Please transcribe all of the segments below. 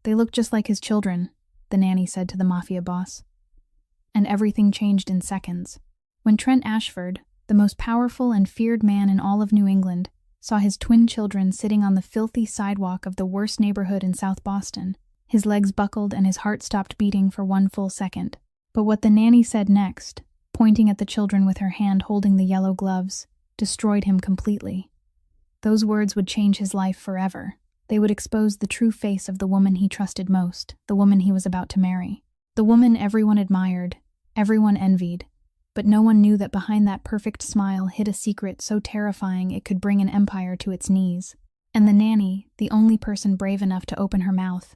They look just like his children, the nanny said to the Mafia boss. And everything changed in seconds. When Trent Ashford, the most powerful and feared man in all of New England, saw his twin children sitting on the filthy sidewalk of the worst neighborhood in South Boston, his legs buckled and his heart stopped beating for 1 full second. But what the nanny said next, pointing at the children with her hand holding the yellow gloves, destroyed him completely. Those words would change his life forever. They would expose the true face of the woman he trusted most, the woman he was about to marry. The woman everyone admired, everyone envied, but no one knew that behind that perfect smile hid a secret so terrifying it could bring an empire to its knees. And the nanny, the only person brave enough to open her mouth,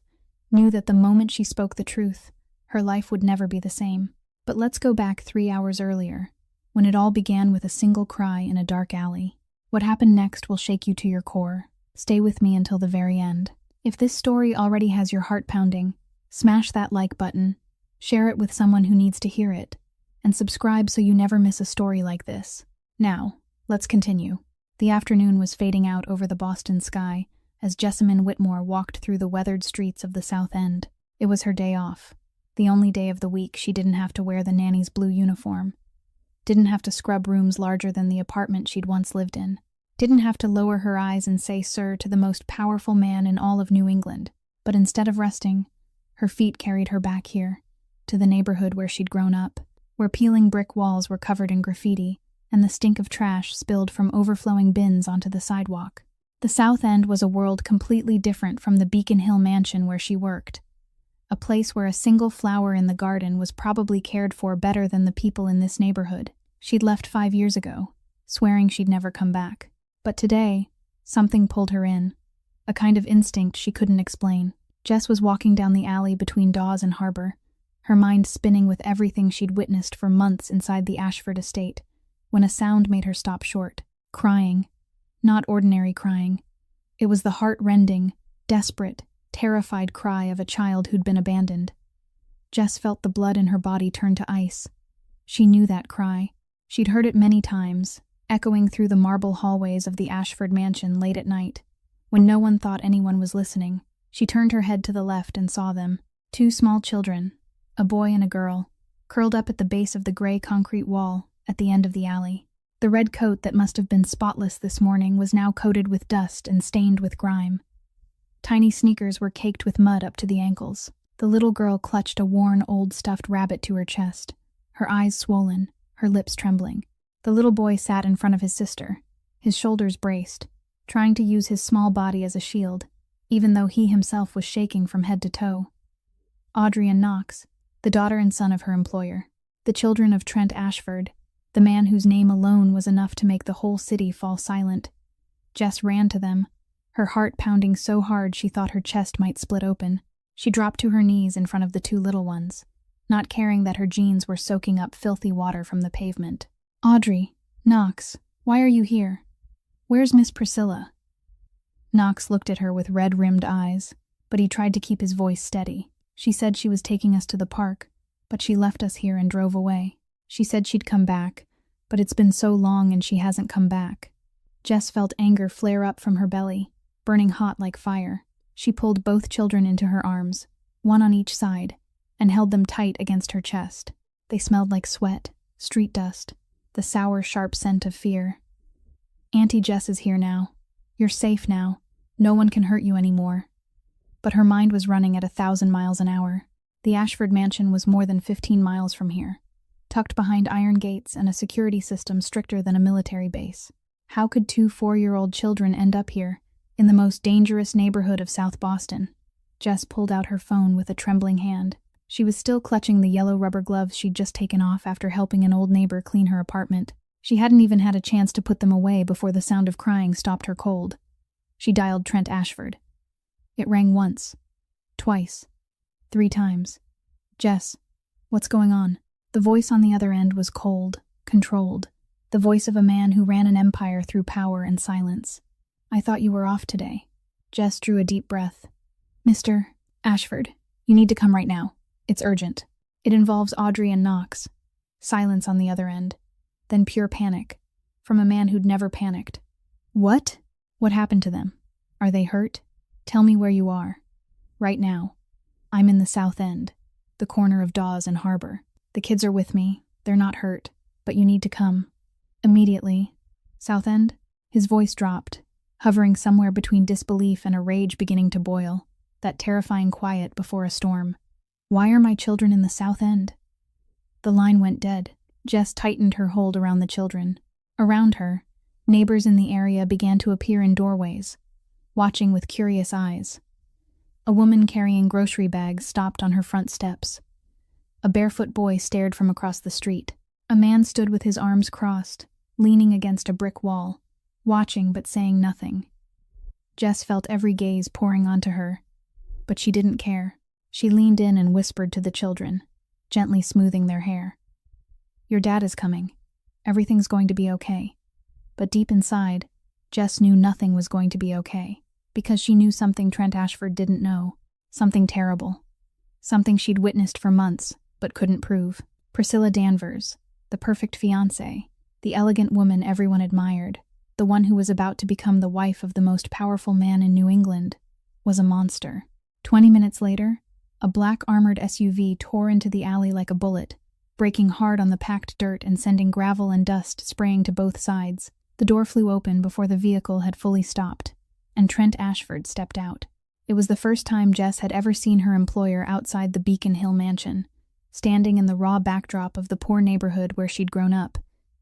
knew that the moment she spoke the truth, her life would never be the same. But let's go back 3 hours earlier, when it all began with a single cry in a dark alley. What happened next will shake you to your core. Stay with me until the very end. If this story already has your heart pounding, smash that like button, share it with someone who needs to hear it, and subscribe so you never miss a story like this. Now, let's continue. The afternoon was fading out over the Boston sky as Jessamine Whitmore walked through the weathered streets of the South End. It was her day off, the only day of the week she didn't have to wear the nanny's blue uniform, didn't have to scrub rooms larger than the apartment she'd once lived in, didn't have to lower her eyes and say sir to the most powerful man in all of New England. But instead of resting, her feet carried her back here, to the neighborhood where she'd grown up, where peeling brick walls were covered in graffiti and the stink of trash spilled from overflowing bins onto the sidewalk. The South End was a world completely different from the Beacon Hill mansion where she worked, a place where a single flower in the garden was probably cared for better than the people in this neighborhood. She'd left 5 years ago, swearing she'd never come back. But today, something pulled her in, a kind of instinct she couldn't explain. Jess was walking down the alley between Dawes and Harbor, her mind spinning with everything she'd witnessed for months inside the Ashford estate, when a sound made her stop short. Crying. Not ordinary crying. It was the heart-rending, desperate, terrified cry of a child who'd been abandoned. Jess felt the blood in her body turn to ice. She knew that cry. She'd heard it many times, echoing through the marble hallways of the Ashford mansion late at night. When no one thought anyone was listening, she turned her head to the left and saw them. 2 small children, a boy and a girl, curled up at the base of the gray concrete wall at the end of the alley. The red coat that must have been spotless this morning was now coated with dust and stained with grime. Tiny sneakers were caked with mud up to the ankles. The little girl clutched a worn, old stuffed rabbit to her chest, her eyes swollen, her lips trembling. The little boy sat in front of his sister, his shoulders braced, trying to use his small body as a shield, even though he himself was shaking from head to toe. Audrey and Knox, the daughter and son of her employer, the children of Trent Ashford, the man whose name alone was enough to make the whole city fall silent. Jess ran to them, her heart pounding so hard she thought her chest might split open. She dropped to her knees in front of the 2 little ones, not caring that her jeans were soaking up filthy water from the pavement. "Audrey, Knox, why are you here? Where's Miss Priscilla?" Knox looked at her with red-rimmed eyes, but he tried to keep his voice steady. "She said she was taking us to the park, but she left us here and drove away. She said she'd come back, but it's been so long and she hasn't come back." Jess felt anger flare up from her belly, burning hot like fire. She pulled both children into her arms, one on each side, and held them tight against her chest. They smelled like sweat, street dust, the sour, sharp scent of fear. "Auntie Jess is here now. You're safe now. No one can hurt you anymore." But her mind was running at 1,000 miles an hour. The Ashford mansion was more than 15 miles from here, tucked behind iron gates and a security system stricter than a military base. How could 2 4-year-old children end up here, in the most dangerous neighborhood of South Boston? Jess pulled out her phone with a trembling hand. She was still clutching the yellow rubber gloves she'd just taken off after helping an old neighbor clean her apartment. She hadn't even had a chance to put them away before the sound of crying stopped her cold. She dialed Trent Ashford. It rang once, twice, 3 times. "Jess, what's going on?" The voice on the other end was cold, controlled, the voice of a man who ran an empire through power and silence. "I thought you were off today." Jess drew a deep breath. "Mr. Ashford, you need to come right now. It's urgent. It involves Audrey and Knox." Silence on the other end, then pure panic, from a man who'd never panicked. "What? What happened to them? Are they hurt? Tell me where you are." Right now. I'm in the South End, the corner of Dawes and Harbor. The kids are with me. They're not hurt, but you need to come. Immediately. South End? His voice dropped, hovering somewhere between disbelief and a rage beginning to boil, that terrifying quiet before a storm. Why are my children in the South End? The line went dead. Jess tightened her hold around the children. Around her, neighbors in the area began to appear in doorways, watching with curious eyes. A woman carrying grocery bags stopped on her front steps. A barefoot boy stared from across the street. A man stood with his arms crossed, leaning against a brick wall, watching but saying nothing. Jess felt every gaze pouring onto her, but she didn't care. She leaned in and whispered to the children, gently smoothing their hair. Your dad is coming. Everything's going to be okay. But deep inside, Jess knew nothing was going to be okay, because she knew something Trent Ashford didn't know. Something terrible. Something she'd witnessed for months, but couldn't prove. Priscilla Danvers, the perfect fiancée, the elegant woman everyone admired, the one who was about to become the wife of the most powerful man in New England, was a monster. 20 minutes later, a black armored SUV tore into the alley like a bullet, breaking hard on the packed dirt and sending gravel and dust spraying to both sides. The door flew open before the vehicle had fully stopped, and Trent Ashford stepped out. It was the first time Jess had ever seen her employer outside the Beacon Hill mansion, standing in the raw backdrop of the poor neighborhood where she'd grown up,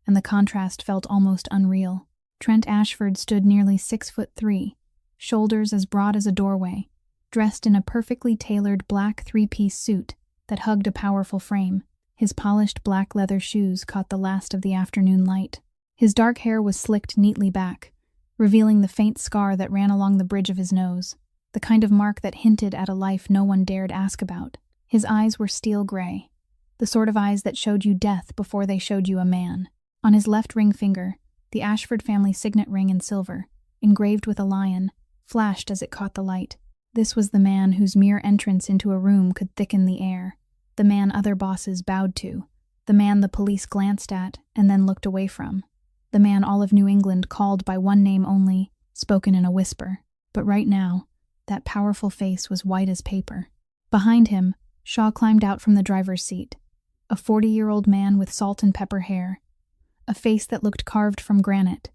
and the contrast felt almost unreal. Trent Ashford stood nearly 6'3", shoulders as broad as a doorway, dressed in a perfectly tailored black three-piece suit that hugged a powerful frame. His polished black leather shoes caught the last of the afternoon light. His dark hair was slicked neatly back, revealing the faint scar that ran along the bridge of his nose, the kind of mark that hinted at a life no one dared ask about. His eyes were steel gray, the sort of eyes that showed you death before they showed you a man. On his left ring finger, the Ashford family signet ring in silver, engraved with a lion, flashed as it caught the light. This was the man whose mere entrance into a room could thicken the air, the man other bosses bowed to, the man the police glanced at and then looked away from, the man all of New England called by one name only, spoken in a whisper. But right now, that powerful face was white as paper. Behind him, Shaw climbed out from the driver's seat, a 40-year-old man with salt and pepper hair, a face that looked carved from granite,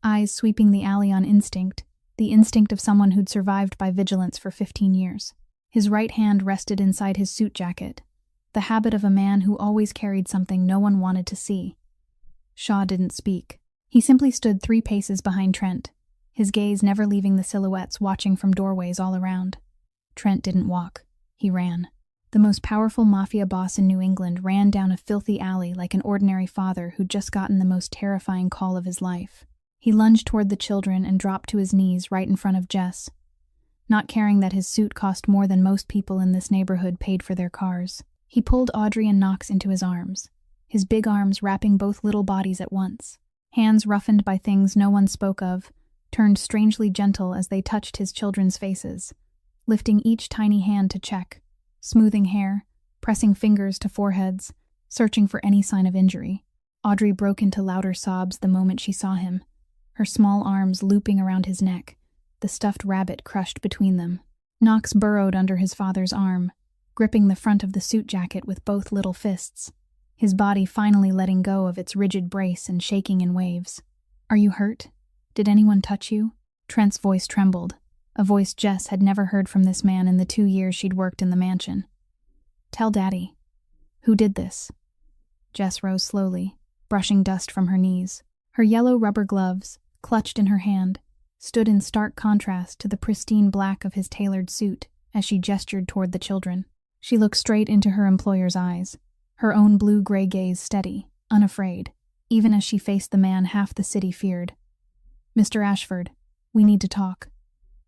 eyes sweeping the alley on instinct, the instinct of someone who'd survived by vigilance for 15 years. His right hand rested inside his suit jacket, the habit of a man who always carried something no one wanted to see. Shaw didn't speak. He simply stood 3 paces behind Trent, his gaze never leaving the silhouettes watching from doorways all around. Trent didn't walk. He ran. The most powerful mafia boss in New England ran down a filthy alley like an ordinary father who'd just gotten the most terrifying call of his life. He lunged toward the children and dropped to his knees right in front of Jess, not caring that his suit cost more than most people in this neighborhood paid for their cars. He pulled Audrey and Knox into his arms, his big arms wrapping both little bodies at once. Hands roughened by things no one spoke of, turned strangely gentle as they touched his children's faces, lifting each tiny hand to check, smoothing hair, pressing fingers to foreheads, searching for any sign of injury. Audrey broke into louder sobs the moment she saw him, her small arms looping around his neck, the stuffed rabbit crushed between them. Knox burrowed under his father's arm, gripping the front of the suit jacket with both little fists, his body finally letting go of its rigid brace and shaking in waves. "Are you hurt? Did anyone touch you?" Trent's voice trembled, a voice Jess had never heard from this man in the 2 years she'd worked in the mansion. "Tell Daddy. Who did this?" Jess rose slowly, brushing dust from her knees. Her yellow rubber gloves, clutched in her hand, stood in stark contrast to the pristine black of his tailored suit as she gestured toward the children. She looked straight into her employer's eyes, her own blue-gray gaze steady, unafraid, even as she faced the man half the city feared. "Mr. Ashford, we need to talk.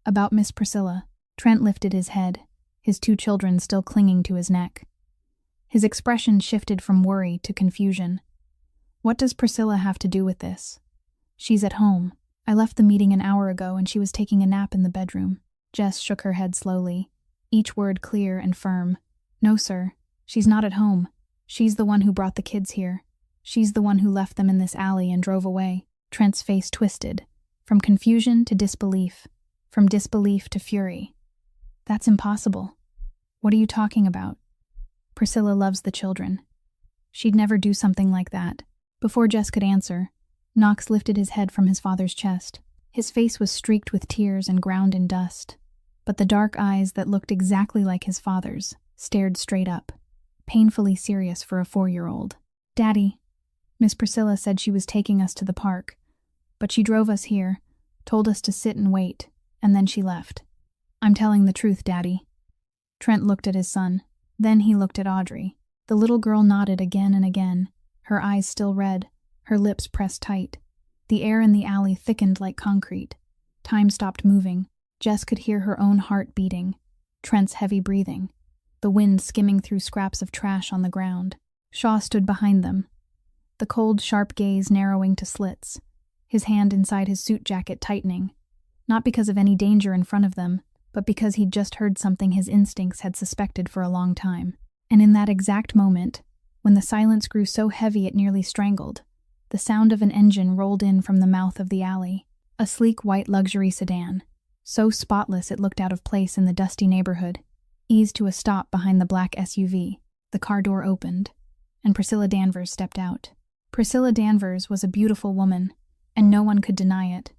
About Miss Priscilla." Trent lifted his head, his 2 children still clinging to his neck. His expression shifted from worry to confusion. "What does Priscilla have to do with this?" "She's at home. I left the meeting an hour ago and she was taking a nap in the bedroom." Jess shook her head slowly, each word clear and firm. "No, sir. She's not at home. She's the one who brought the kids here. She's the one who left them in this alley and drove away." Trent's face twisted, from confusion to disbelief, from disbelief to fury. That's impossible. What are you talking about? Priscilla loves the children. She'd never do something like that. Before Jess could answer, Knox lifted his head from his father's chest. His face was streaked with tears and ground in dust, but the dark eyes that looked exactly like his father's stared straight up, painfully serious for a 4-year-old. Daddy, Miss Priscilla said she was taking us to the park, but she drove us here, told us to sit and wait, and then she left. I'm telling the truth, Daddy. Trent looked at his son. Then he looked at Audrey. The little girl nodded again and again, her eyes still red, her lips pressed tight. The air in the alley thickened like concrete. Time stopped moving. Jess could hear her own heart beating, Trent's heavy breathing, the wind skimming through scraps of trash on the ground. Shaw stood behind them, the cold, sharp gaze narrowing to slits, his hand inside his suit jacket tightening, not because of any danger in front of them, but because he'd just heard something his instincts had suspected for a long time. And in that exact moment, when the silence grew so heavy it nearly strangled, the sound of an engine rolled in from the mouth of the alley. A sleek white luxury sedan, so spotless it looked out of place in the dusty neighborhood, eased to a stop behind the black SUV. The car door opened, and Priscilla Danvers stepped out. Priscilla Danvers was a beautiful woman, and no one could deny it.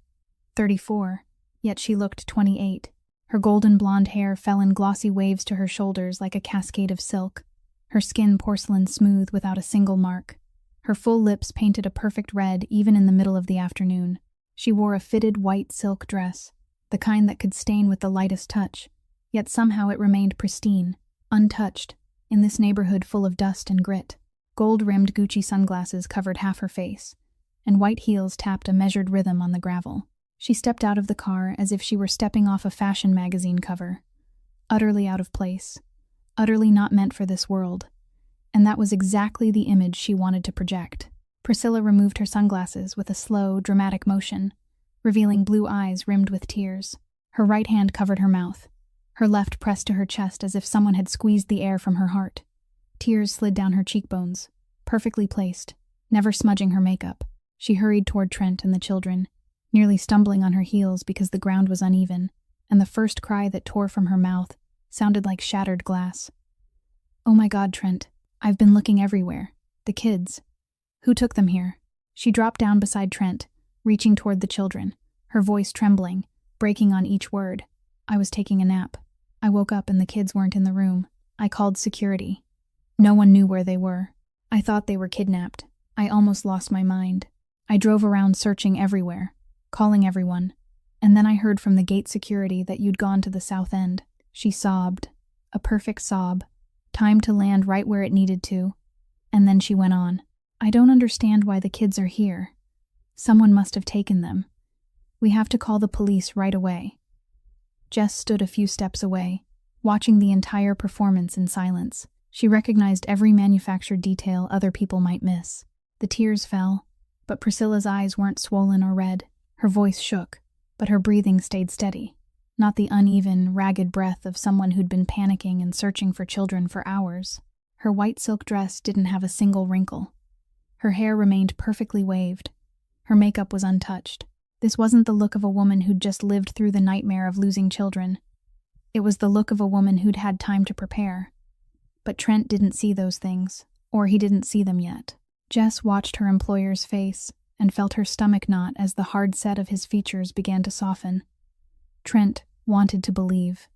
34, yet she looked 28. Her golden blonde hair fell in glossy waves to her shoulders like a cascade of silk, her skin porcelain smooth without a single mark. Her full lips painted a perfect red even in the middle of the afternoon. She wore a fitted white silk dress, the kind that could stain with the lightest touch, yet somehow it remained pristine, untouched, in this neighborhood full of dust and grit. Gold-rimmed Gucci sunglasses covered half her face, and white heels tapped a measured rhythm on the gravel. She stepped out of the car as if she were stepping off a fashion magazine cover, utterly out of place, utterly not meant for this world, and that was exactly the image she wanted to project. Priscilla removed her sunglasses with a slow, dramatic motion, revealing blue eyes rimmed with tears. Her right hand covered her mouth, her left pressed to her chest as if someone had squeezed the air from her heart. Tears slid down her cheekbones, perfectly placed, never smudging her makeup. She hurried toward Trent and the children, nearly stumbling on her heels because the ground was uneven, and the first cry that tore from her mouth sounded like shattered glass. Oh my God, Trent, I've been looking everywhere. The kids. Who took them here? She dropped down beside Trent, reaching toward the children, her voice trembling, breaking on each word. I was taking a nap. I woke up and the kids weren't in the room. I called security. No one knew where they were. I thought they were kidnapped. I almost lost my mind. I drove around searching everywhere, calling everyone, and then I heard from the gate security that you'd gone to the south end. She sobbed, a perfect sob, timed to land right where it needed to, and then she went on. I don't understand why the kids are here. Someone must have taken them. We have to call the police right away. Jess stood a few steps away, watching the entire performance in silence. She recognized every manufactured detail other people might miss. The tears fell, but Priscilla's eyes weren't swollen or red. Her voice shook, but her breathing stayed steady, not the uneven, ragged breath of someone who'd been panicking and searching for children for hours. Her white silk dress didn't have a single wrinkle. Her hair remained perfectly waved. Her makeup was untouched. This wasn't the look of a woman who'd just lived through the nightmare of losing children. It was the look of a woman who'd had time to prepare. But Trent didn't see those things, or he didn't see them yet. Jess watched her employer's face and felt her stomach knot as the hard set of his features began to soften. Trent wanted to believe.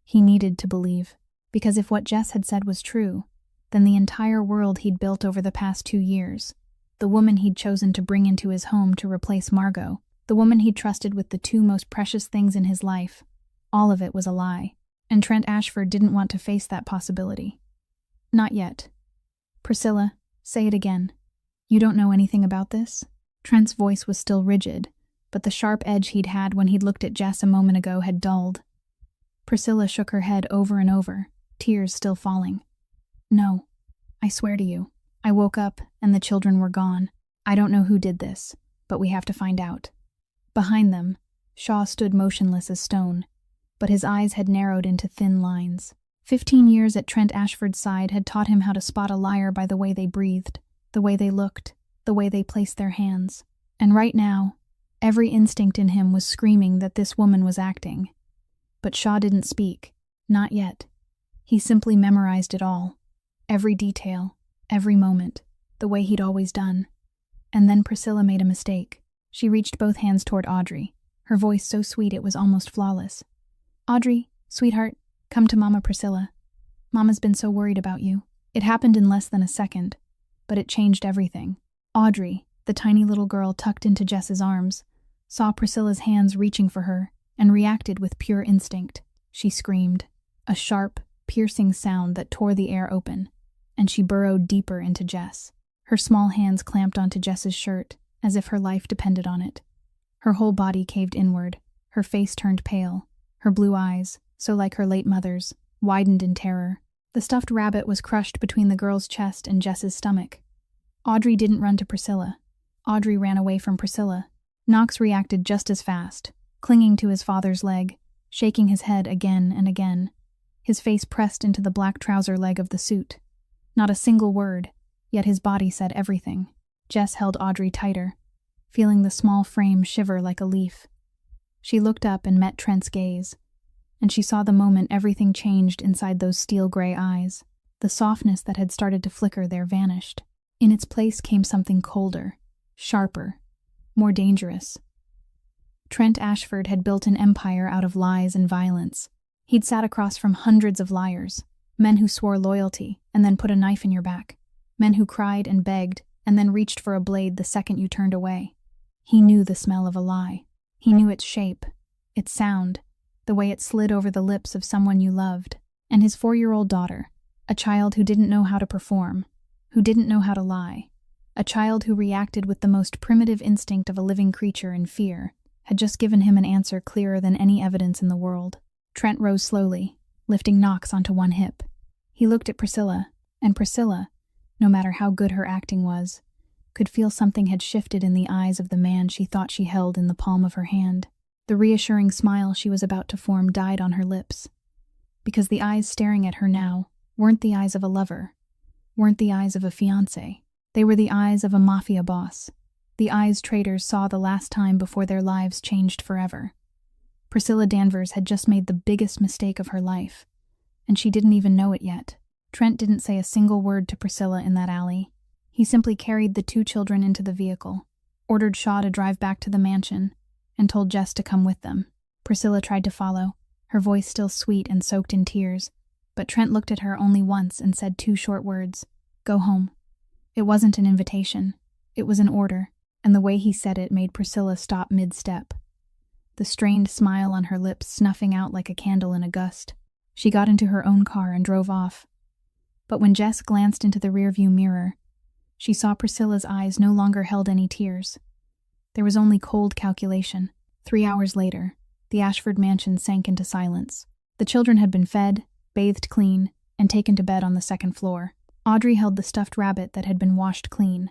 He needed to believe, because if what Jess had said was true, then the entire world he'd built over the past 2 years, the woman he'd chosen to bring into his home to replace Margot, the woman he'd trusted with the 2 most precious things in his life, all of it was a lie, and Trent Ashford didn't want to face that possibility. Not yet. Priscilla, say it again. You don't know anything about this? Trent's voice was still rigid, but the sharp edge he'd had when he'd looked at Jess a moment ago had dulled. Priscilla shook her head over and over, tears still falling. No, I swear to you. I woke up and the children were gone. I don't know who did this, but we have to find out. Behind them, Shaw stood motionless as stone, but his eyes had narrowed into thin lines. 15 years at Trent Ashford's side had taught him how to spot a liar by the way they breathed, the way they looked, the way they placed their hands. And right now, every instinct in him was screaming that this woman was acting. But Shaw didn't speak. Not yet. He simply memorized it all. Every detail, every moment, the way he'd always done. And then Priscilla made a mistake. She reached both hands toward Audrey, her voice so sweet it was almost flawless. "Audrey, sweetheart, come to Mama Priscilla. Mama's been so worried about you." It happened in less than a second, but it changed everything. Audrey, the tiny little girl tucked into Jess's arms, saw Priscilla's hands reaching for her and reacted with pure instinct. She screamed, a sharp, piercing sound that tore the air open, and she burrowed deeper into Jess. Her small hands clamped onto Jess's shirt, as if her life depended on it. Her whole body caved inward, her face turned pale, her blue eyes, so like her late mother's, widened in terror. The stuffed rabbit was crushed between the girl's chest and Jess's stomach. Audrey didn't run to Priscilla. Audrey ran away from Priscilla. Knox reacted just as fast, clinging to his father's leg, shaking his head again and again, his face pressed into the black trouser leg of the suit. Not a single word, yet his body said everything. Jess held Audrey tighter, feeling the small frame shiver like a leaf. She looked up and met Trent's gaze, and she saw the moment everything changed inside those steel-gray eyes. The softness that had started to flicker there vanished. In its place came something colder, sharper, more dangerous. Trent Ashford had built an empire out of lies and violence. He'd sat across from hundreds of liars, men who swore loyalty and then put a knife in your back, men who cried and begged and then reached for a blade the second you turned away. He knew the smell of a lie. He knew its shape, its sound, the way it slid over the lips of someone you loved. And his 4-year-old daughter, a child who didn't know how to perform, who didn't know how to lie, a child who reacted with the most primitive instinct of a living creature in fear, had just given him an answer clearer than any evidence in the world. Trent rose slowly, lifting Knox onto one hip. He looked at Priscilla, and Priscilla, no matter how good her acting was, could feel something had shifted in the eyes of the man she thought she held in the palm of her hand. The reassuring smile she was about to form died on her lips, because the eyes staring at her now weren't the eyes of a lover, weren't the eyes of a fiancé. They were the eyes of a mafia boss, the eyes traitors saw the last time before their lives changed forever. Priscilla Danvers had just made the biggest mistake of her life, and she didn't even know it yet. Trent didn't say a single word to Priscilla in that alley. He simply carried the 2 children into the vehicle, ordered Shaw to drive back to the mansion, and told Jess to come with them. Priscilla tried to follow, her voice still sweet and soaked in tears, but Trent looked at her only once and said 2 short words, "Go home." It wasn't an invitation, it was an order, and the way he said it made Priscilla stop mid-step, the strained smile on her lips snuffing out like a candle in a gust. She got into her own car and drove off. But when Jess glanced into the rearview mirror, she saw Priscilla's eyes no longer held any tears. There was only cold calculation. 3 hours later, the Ashford mansion sank into silence. The children had been fed, bathed clean, and taken to bed on the 2nd floor. Audrey held the stuffed rabbit that had been washed clean,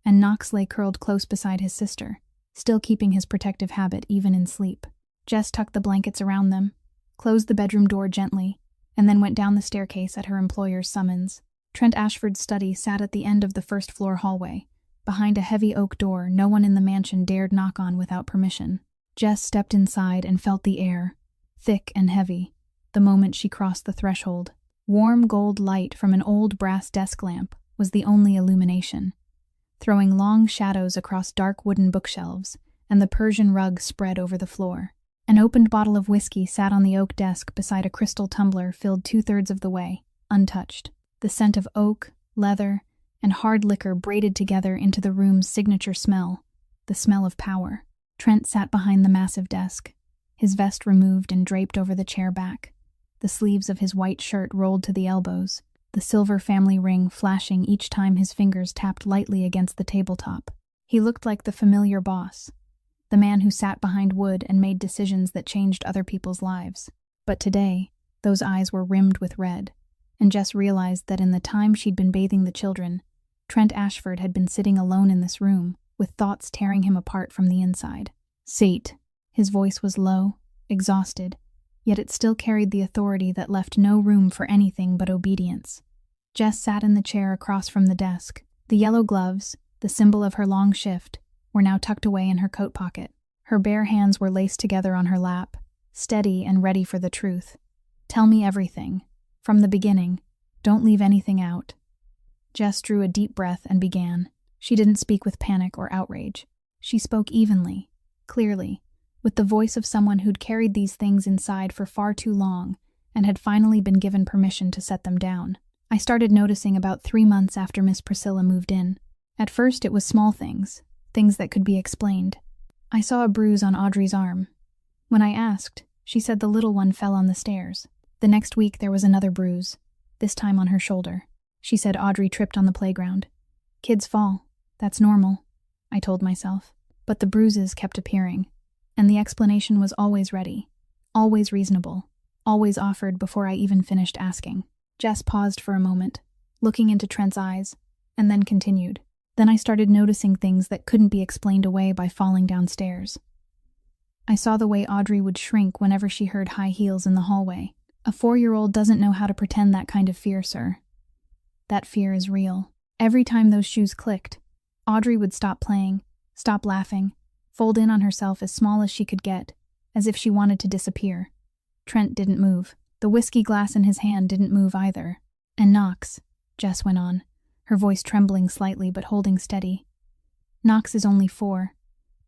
and Knox lay curled close beside his sister, still keeping his protective habit even in sleep. Jess tucked the blankets around them, closed the bedroom door gently, and then went down the staircase at her employer's summons. Trent Ashford's study sat at the end of the 1st floor hallway. Behind a heavy oak door no one in the mansion dared knock on without permission. Jess stepped inside and felt the air, thick and heavy, the moment she crossed the threshold. Warm gold light from an old brass desk lamp was the only illumination, throwing long shadows across dark wooden bookshelves and the Persian rug spread over the floor. An opened bottle of whiskey sat on the oak desk beside a crystal tumbler filled 2/3 of the way, untouched. The scent of oak, leather, and hard liquor braided together into the room's signature smell, the smell of power. Trent sat behind the massive desk, his vest removed and draped over the chair back, the sleeves of his white shirt rolled to the elbows, the silver family ring flashing each time his fingers tapped lightly against the tabletop. He looked like the familiar boss, the man who sat behind wood and made decisions that changed other people's lives. But today, those eyes were rimmed with red, and Jess realized that in the time she'd been bathing the children, Trent Ashford had been sitting alone in this room, with thoughts tearing him apart from the inside. "Sate." His voice was low, exhausted, yet it still carried the authority that left no room for anything but obedience. Jess sat in the chair across from the desk. The yellow gloves, the symbol of her long shift, were now tucked away in her coat pocket. Her bare hands were laced together on her lap, steady and ready for the truth. Tell me everything. From the beginning. Don't leave anything out." Jess drew a deep breath and began. She didn't speak with panic or outrage. She spoke evenly, clearly, with the voice of someone who'd carried these things inside for far too long and had finally been given permission to set them down. "I started noticing about 3 months after Miss Priscilla moved in. At first it was small things that could be explained. I saw a bruise on Audrey's arm. When I asked, she said the little one fell on the stairs. The next week there was another bruise, this time on her shoulder. She said Audrey tripped on the playground. Kids fall. That's normal, I told myself. But the bruises kept appearing, and the explanation was always ready, always reasonable, always offered before I even finished asking." Jess paused for a moment, looking into Trent's eyes, and then continued. "Then I started noticing things that couldn't be explained away by falling downstairs. I saw the way Audrey would shrink whenever she heard high heels in the hallway. A 4-year-old doesn't know how to pretend that kind of fear, sir. That fear is real. Every time those shoes clicked, Audrey would stop playing, stop laughing, fold in on herself as small as she could get, as if she wanted to disappear." Trent didn't move. The whiskey glass in his hand didn't move either. "And Knox," Jess went on, her voice trembling slightly but holding steady. "Knox is only 4,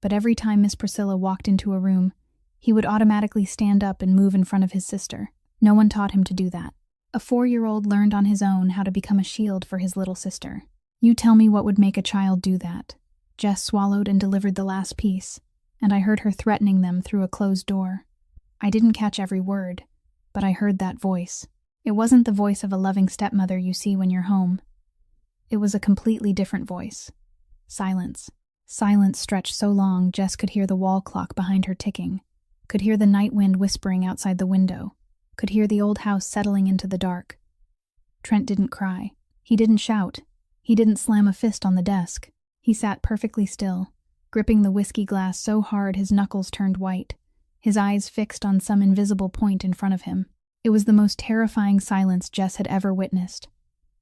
but every time Miss Priscilla walked into a room, he would automatically stand up and move in front of his sister. No one taught him to do that. A 4-year-old learned on his own how to become a shield for his little sister. You tell me what would make a child do that." Jess swallowed and delivered the last piece, and I heard her threatening them through a closed door. I didn't catch every word, but I heard that voice. It wasn't the voice of a loving stepmother you see when you're home. It was a completely different voice. Silence. Silence stretched so long Jess could hear the wall clock behind her ticking, could hear the night wind whispering outside the window, could hear the old house settling into the dark. Trent didn't cry. He didn't shout. He didn't slam a fist on the desk. He sat perfectly still, gripping the whiskey glass so hard his knuckles turned white, his eyes fixed on some invisible point in front of him. It was the most terrifying silence Jess had ever witnessed.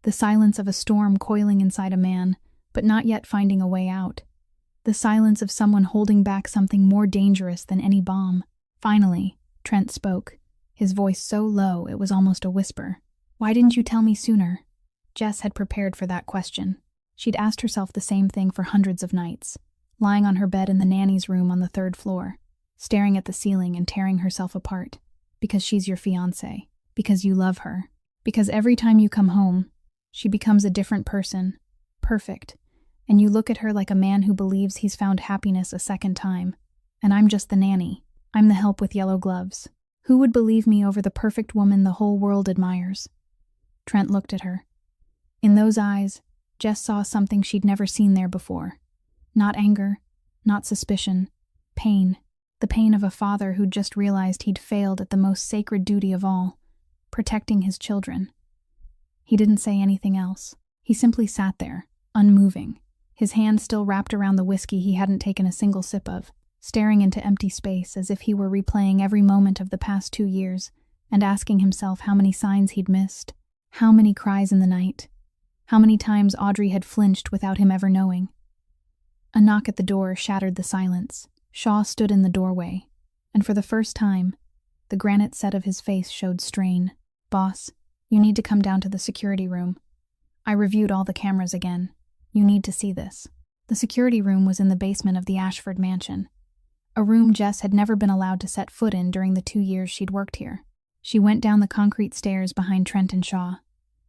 The silence of a storm coiling inside a man, but not yet finding a way out. The silence of someone holding back something more dangerous than any bomb. Finally, Trent spoke, his voice so low it was almost a whisper. "Why didn't you tell me sooner?" Jess had prepared for that question. She'd asked herself the same thing for hundreds of nights, lying on her bed in the nanny's room on the 3rd floor, staring at the ceiling and tearing herself apart. Because she's your fiancé. Because you love her. Because every time you come home, she becomes a different person, perfect, and you look at her like a man who believes he's found happiness a second time. And I'm just the nanny. I'm the help with yellow gloves. Who would believe me over the perfect woman the whole world admires? Trent looked at her. In those eyes, Jess saw something she'd never seen there before. Not anger, not suspicion, pain. The pain of a father who'd just realized he'd failed at the most sacred duty of all, protecting his children. He didn't say anything else. He simply sat there, unmoving, his hand still wrapped around the whiskey he hadn't taken a single sip of, staring into empty space as if he were replaying every moment of the past 2 years and asking himself how many signs he'd missed, how many cries in the night, how many times Audrey had flinched without him ever knowing. A knock at the door shattered the silence. Shaw stood in the doorway, and for the first time, the granite set of his face showed strain. "Boss, you need to come down to the security room. I reviewed all the cameras again. You need to see this." The security room was in the basement of the Ashford mansion, a room Jess had never been allowed to set foot in during the 2 years she'd worked here. She went down the concrete stairs behind Trent and Shaw,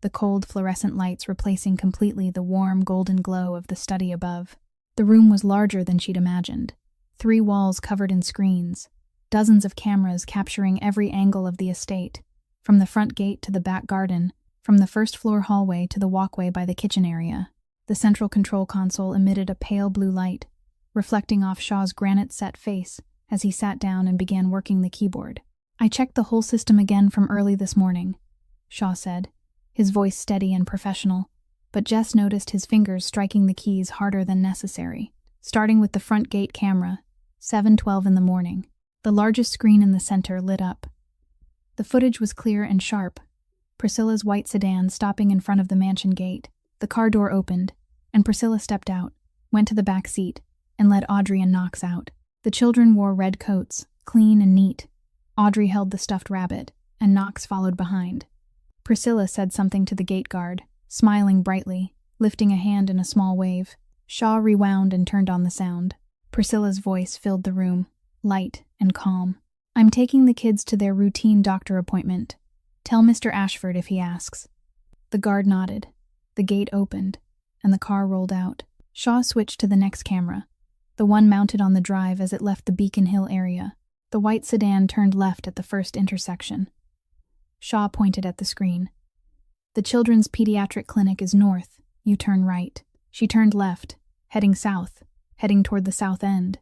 the cold fluorescent lights replacing completely the warm golden glow of the study above. The room was larger than she'd imagined. 3 walls covered in screens, dozens of cameras capturing every angle of the estate, from the front gate to the back garden, from the 1st floor hallway to the walkway by the kitchen area. The central control console emitted a pale blue light, reflecting off Shaw's granite-set face as he sat down and began working the keyboard. "I checked the whole system again from early this morning," Shaw said, his voice steady and professional, but Jess noticed his fingers striking the keys harder than necessary. Starting with the front gate camera, 7:12 in the morning. The largest screen in the center lit up. The footage was clear and sharp. Priscilla's white sedan stopping in front of the mansion gate. The car door opened, and Priscilla stepped out, went to the back seat, and led Audrey and Knox out. The children wore red coats, clean and neat. Audrey held the stuffed rabbit, and Knox followed behind. Priscilla said something to the gate guard, smiling brightly, lifting a hand in a small wave. Shaw rewound and turned on the sound. Priscilla's voice filled the room, light and calm. "I'm taking the kids to their routine doctor appointment. Tell Mr. Ashford if he asks." The guard nodded. The gate opened, and the car rolled out. Shaw switched to the next camera, the one mounted on the drive as it left the Beacon Hill area. The white sedan turned left at the first intersection. Shaw pointed at the screen. "The children's pediatric clinic is north. You turn right." She turned left, heading south, heading toward the south end.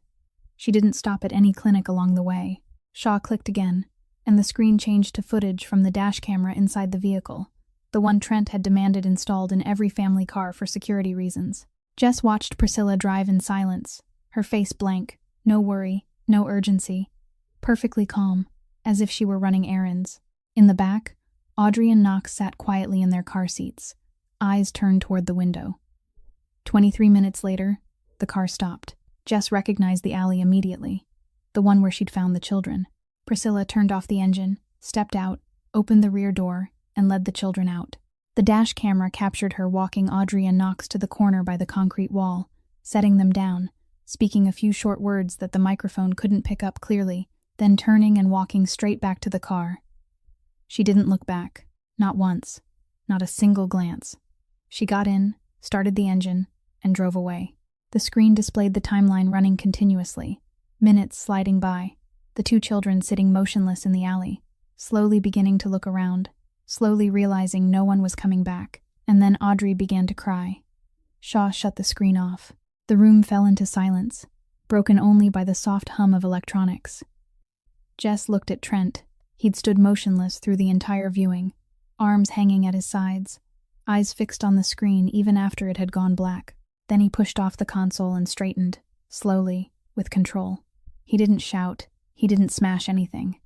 She didn't stop at any clinic along the way. Shaw clicked again, and the screen changed to footage from the dash camera inside the vehicle, the one Trent had demanded installed in every family car for security reasons. Jess watched Priscilla drive in silence, her face blank, no worry, no urgency, perfectly calm, as if she were running errands. In the back, Audrey and Knox sat quietly in their car seats, eyes turned toward the window. 23 minutes later, the car stopped. Jess recognized the alley immediately, the one where she'd found the children. Priscilla turned off the engine, stepped out, opened the rear door, and led the children out. The dash camera captured her walking Audrey and Knox to the corner by the concrete wall, setting them down, speaking a few short words that the microphone couldn't pick up clearly, then turning and walking straight back to the car. She didn't look back, not once, not a single glance. She got in, started the engine, and drove away. The screen displayed the timeline running continuously, minutes sliding by, the two children sitting motionless in the alley, slowly beginning to look around, slowly realizing no one was coming back, and then Audrey began to cry. Shaw shut the screen off. The room fell into silence, broken only by the soft hum of electronics. Jess looked at Trent. He'd stood motionless through the entire viewing, arms hanging at his sides, eyes fixed on the screen even after it had gone black. Then he pushed off the console and straightened, slowly, with control. He didn't shout, he didn't smash anything.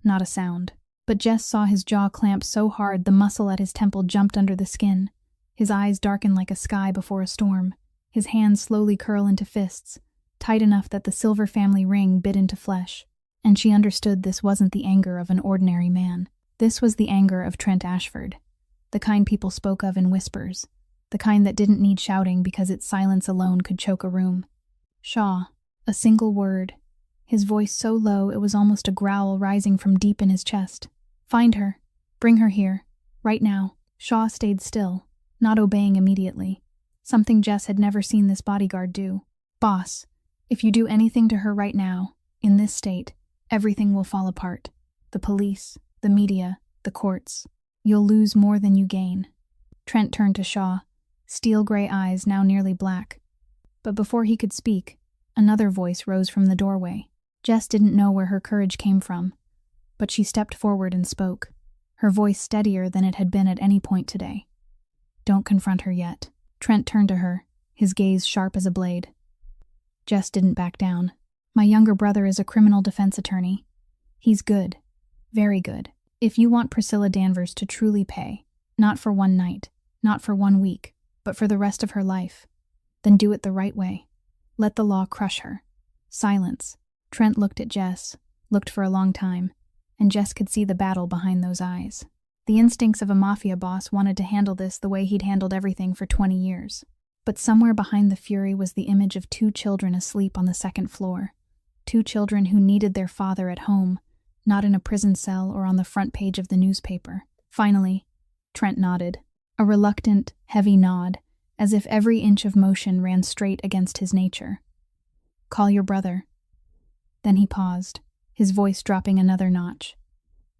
Not a sound. But Jess saw his jaw clamp so hard the muscle at his temple jumped under the skin. His eyes darkened like a sky before a storm. His hands slowly curl into fists, tight enough that the silver family ring bit into flesh. And she understood this wasn't the anger of an ordinary man. This was the anger of Trent Ashford, the kind people spoke of in whispers, the kind that didn't need shouting because its silence alone could choke a room. Shaw, a single word, his voice so low it was almost a growl rising from deep in his chest. "Find her. Bring her here. Right now." Shaw stayed still, not obeying immediately, something Jess had never seen this bodyguard do. "Boss, if you do anything to her right now, in this state, everything will fall apart. The police, the media, the courts. You'll lose more than you gain." Trent turned to Shaw, steel gray eyes now nearly black. But before he could speak, another voice rose from the doorway. Jess didn't know where her courage came from, but she stepped forward and spoke, her voice steadier than it had been at any point today. "Don't confront her yet." Trent turned to her, his gaze sharp as a blade. Jess didn't back down. "My younger brother is a criminal defense attorney. He's good. Very good. If you want Priscilla Danvers to truly pay, not for one night, not for 1 week, but for the rest of her life, then do it the right way. Let the law crush her." Silence. Trent looked at Jess, looked for a long time, and Jess could see the battle behind those eyes. The instincts of a mafia boss wanted to handle this the way he'd handled everything for 20 years. But somewhere behind the fury was the image of 2 children asleep on the second floor. 2 children who needed their father at home, not in a prison cell or on the front page of the newspaper. Finally, Trent nodded, a reluctant, heavy nod, as if every inch of motion ran straight against his nature. "Call your brother." Then he paused, his voice dropping another notch,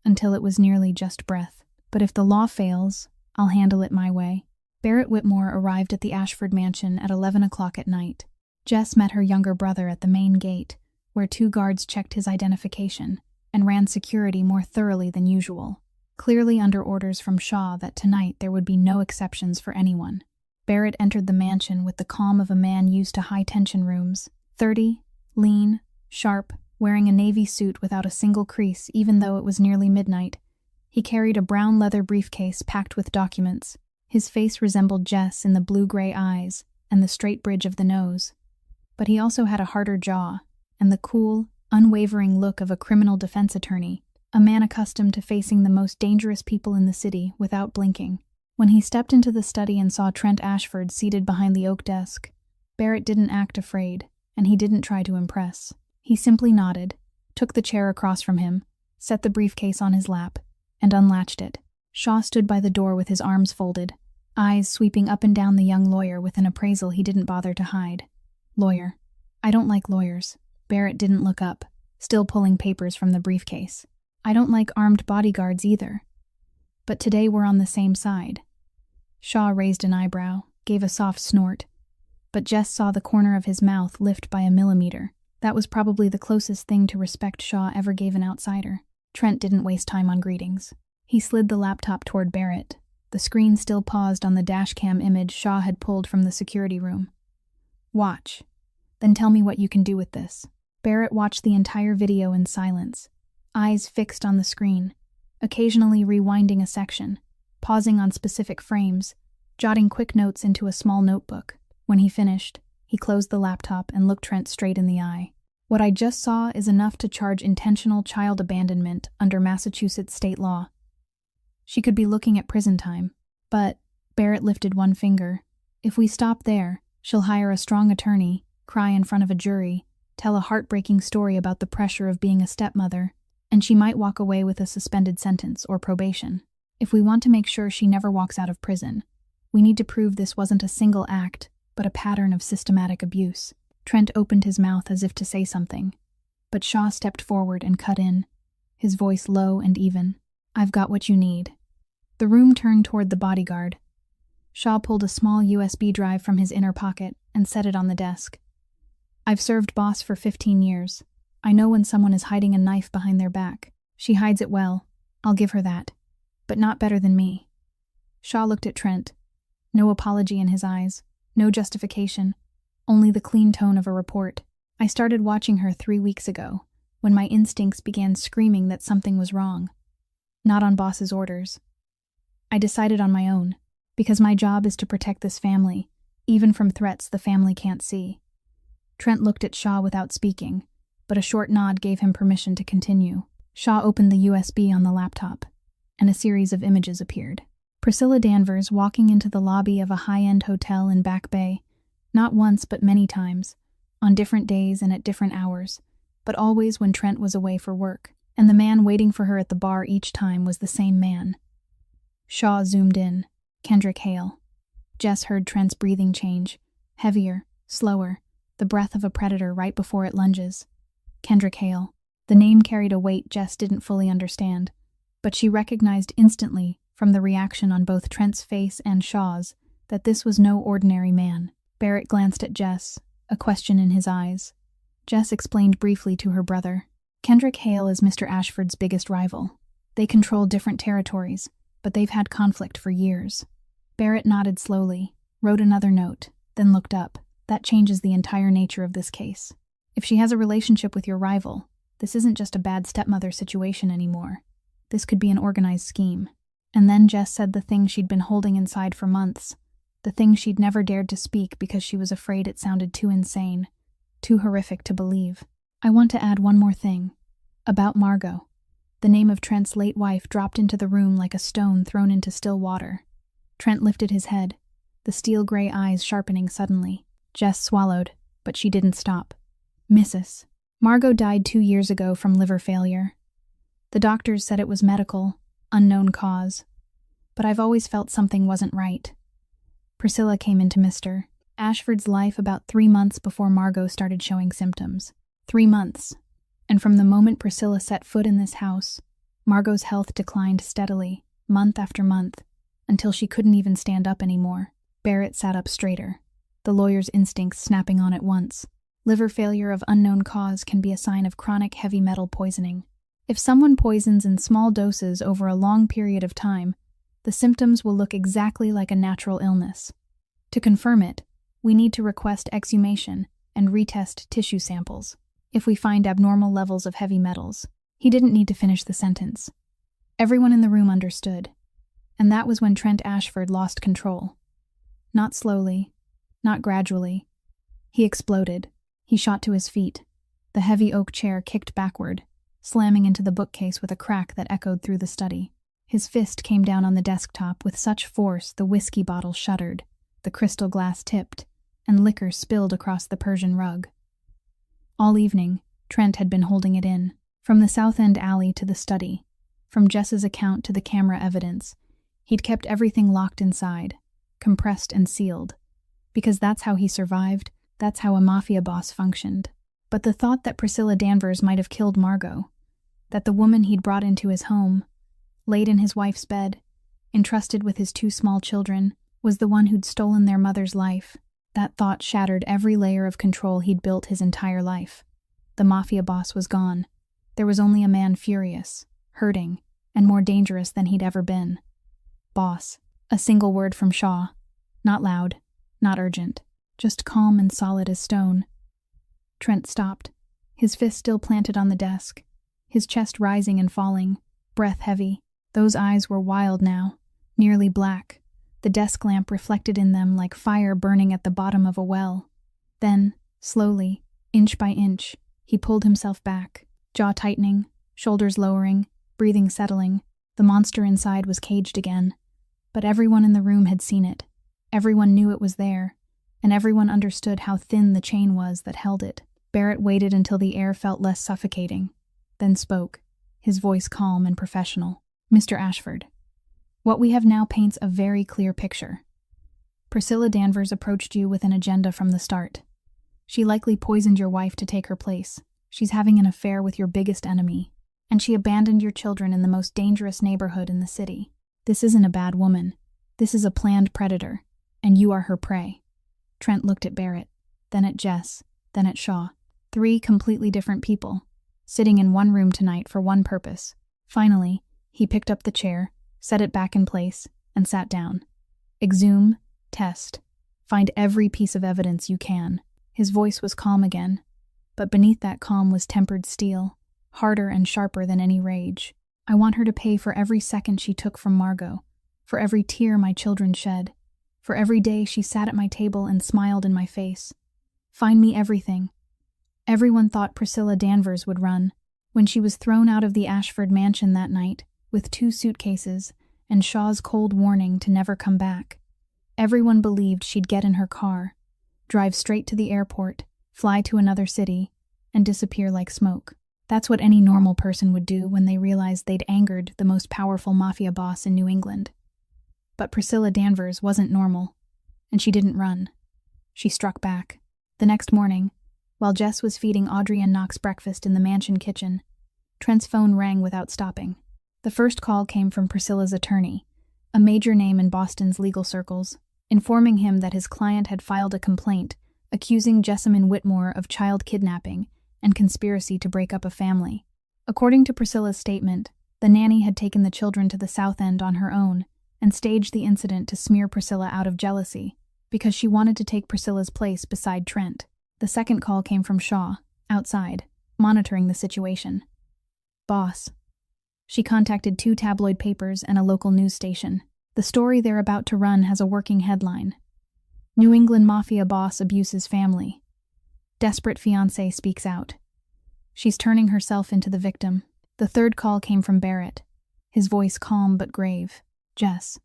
until it was nearly just breath. "But if the law fails, I'll handle it my way." Barrett Whitmore arrived at the Ashford mansion at 11 o'clock at night. Jess met her younger brother at the main gate, where 2 guards checked his identification and ran security more thoroughly than usual, clearly under orders from Shaw that tonight there would be no exceptions for anyone. Barrett entered the mansion with the calm of a man used to high-tension rooms, 30, lean, sharp, wearing a navy suit without a single crease even though it was nearly midnight. He carried a brown leather briefcase packed with documents. His face resembled Jess in the blue-gray eyes and the straight bridge of the nose. But he also had a harder jaw and the cool, unwavering look of a criminal defense attorney, a man accustomed to facing the most dangerous people in the city without blinking. When he stepped into the study and saw Trent Ashford seated behind the oak desk, Barrett didn't act afraid, and he didn't try to impress. He simply nodded, took the chair across from him, set the briefcase on his lap, and unlatched it. Shaw stood by the door with his arms folded, eyes sweeping up and down the young lawyer with an appraisal he didn't bother to hide. Lawyer. I don't like lawyers. Barrett didn't look up, still pulling papers from the briefcase. I don't like armed bodyguards either. But today we're on the same side. Shaw raised an eyebrow, gave a soft snort, but Jess saw the corner of his mouth lift by a millimeter. That was probably the closest thing to respect Shaw ever gave an outsider. Trent didn't waste time on greetings. He slid the laptop toward Barrett, the screen still paused on the dashcam image Shaw had pulled from the security room. Watch. Then tell me what you can do with this. Barrett watched the entire video in silence, eyes fixed on the screen, occasionally rewinding a section, pausing on specific frames, jotting quick notes into a small notebook. When he finished, he closed the laptop and looked Trent straight in the eye. What I just saw is enough to charge intentional child abandonment under Massachusetts state law. She could be looking at prison time. But, Barrett lifted one finger, if we stop there, she'll hire a strong attorney, cry in front of a jury, tell a heartbreaking story about the pressure of being a stepmother, and she might walk away with a suspended sentence or probation. If we want to make sure she never walks out of prison, we need to prove this wasn't a single act, but a pattern of systematic abuse. Trent opened his mouth as if to say something, but Shaw stepped forward and cut in, his voice low and even. I've got what you need. The room turned toward the bodyguard. Shaw pulled a small USB drive from his inner pocket and set it on the desk. I've served boss for 15 years. I know when someone is hiding a knife behind their back. She hides it well. I'll give her that. But not better than me. Shaw looked at Trent. No apology in his eyes. No justification. Only the clean tone of a report. I started watching her 3 weeks ago, when my instincts began screaming that something was wrong. Not on boss's orders. I decided on my own, because my job is to protect this family, even from threats the family can't see. Trent looked at Shaw without speaking, but a short nod gave him permission to continue. Shaw opened the USB on the laptop, and a series of images appeared. Priscilla Danvers walking into the lobby of a high-end hotel in Back Bay, not once but many times, on different days and at different hours, but always when Trent was away for work, and the man waiting for her at the bar each time was the same man. Shaw zoomed in. Kendrick Hale. Jess heard Trent's breathing change, heavier, slower, the breath of a predator right before it lunges. Kendrick Hale. The name carried a weight Jess didn't fully understand, but she recognized instantly, from the reaction on both Trent's face and Shaw's, that this was no ordinary man. Barrett glanced at Jess, a question in his eyes. Jess explained briefly to her brother. Kendrick Hale is Mr. Ashford's biggest rival. They control different territories, but they've had conflict for years. Barrett nodded slowly, wrote another note, then looked up. That changes the entire nature of this case. If she has a relationship with your rival, this isn't just a bad stepmother situation anymore. This could be an organized scheme. And then Jess said the thing she'd been holding inside for months, the thing she'd never dared to speak because she was afraid it sounded too insane, too horrific to believe. I want to add one more thing. About Margot. The name of Trent's late wife dropped into the room like a stone thrown into still water. Trent lifted his head, the steel-gray eyes sharpening suddenly. Jess swallowed, but she didn't stop. Mrs. Margot died 2 years ago from liver failure. The doctors said it was medical, unknown cause. But I've always felt something wasn't right. Priscilla came into Mr. Ashford's life about 3 months before Margot started showing symptoms. 3 months. And from the moment Priscilla set foot in this house, Margot's health declined steadily, month after month, until she couldn't even stand up anymore. Barrett sat up straighter, the lawyer's instincts snapping on at once. Liver failure of unknown cause can be a sign of chronic heavy metal poisoning. If someone poisons in small doses over a long period of time, the symptoms will look exactly like a natural illness. To confirm it, we need to request exhumation and retest tissue samples. If we find abnormal levels of heavy metals, he didn't need to finish the sentence. Everyone in the room understood, and that was when Trent Ashford lost control. Not slowly, not gradually. He exploded. He shot to his feet. The heavy oak chair kicked backward. slamming into the bookcase with a crack that echoed through the study. His fist came down on the desktop with such force the whiskey bottle shuddered, the crystal glass tipped, and liquor spilled across the Persian rug. All evening, Trent had been holding it in. From the South End alley to the study, from Jess's account to the camera evidence, he'd kept everything locked inside, compressed and sealed. Because that's how he survived, that's how a mafia boss functioned. But the thought that Priscilla Danvers might have killed Margot, that the woman he'd brought into his home, laid in his wife's bed, entrusted with his 2 small children, was the one who'd stolen their mother's life, that thought shattered every layer of control he'd built his entire life. The mafia boss was gone. There was only a man furious, hurting, and more dangerous than he'd ever been. Boss. A single word from Shaw. Not loud, not urgent, just calm and solid as stone. Trent stopped, his fist still planted on the desk, his chest rising and falling, breath heavy. Those eyes were wild now, nearly black, the desk lamp reflected in them like fire burning at the bottom of a well. Then, slowly, inch by inch, he pulled himself back, jaw tightening, shoulders lowering, breathing settling. The monster inside was caged again. But everyone in the room had seen it. Everyone knew it was there, and everyone understood how thin the chain was that held it. Barrett waited until the air felt less suffocating, then spoke, his voice calm and professional. Mr. Ashford, what we have now paints a very clear picture. Priscilla Danvers approached you with an agenda from the start. She likely poisoned your wife to take her place. She's having an affair with your biggest enemy, and she abandoned your children in the most dangerous neighborhood in the city. This isn't a bad woman. This is a planned predator, and you are her prey. Trent looked at Barrett, then at Jess, then at Shaw. 3 completely different people, sitting in one room tonight for one purpose. Finally, he picked up the chair, set it back in place, and sat down. Exhume, test, find every piece of evidence you can. His voice was calm again, but beneath that calm was tempered steel, harder and sharper than any rage. I want her to pay for every second she took from Margot, for every tear my children shed, for every day she sat at my table and smiled in my face. Find me everything. Everyone thought Priscilla Danvers would run. When she was thrown out of the Ashford mansion that night, with 2 suitcases and Shaw's cold warning to never come back, everyone believed she'd get in her car, drive straight to the airport, fly to another city, and disappear like smoke. That's what any normal person would do when they realized they'd angered the most powerful mafia boss in New England. But Priscilla Danvers wasn't normal, and she didn't run. She struck back. The next morning, while Jess was feeding Audrey and Knox breakfast in the mansion kitchen, Trent's phone rang without stopping. The first call came from Priscilla's attorney, a major name in Boston's legal circles, informing him that his client had filed a complaint accusing Jessamine Whitmore of child kidnapping and conspiracy to break up a family. According to Priscilla's statement, the nanny had taken the children to the South End on her own and staged the incident to smear Priscilla out of jealousy, because she wanted to take Priscilla's place beside Trent. The second call came from Shaw, outside, monitoring the situation. Boss. She contacted 2 tabloid papers and a local news station. The story they're about to run has a working headline. New England Mafia boss abuses family. Desperate fiancé speaks out. She's turning herself into the victim. The third call came from Barrett, his voice calm but grave. Jess,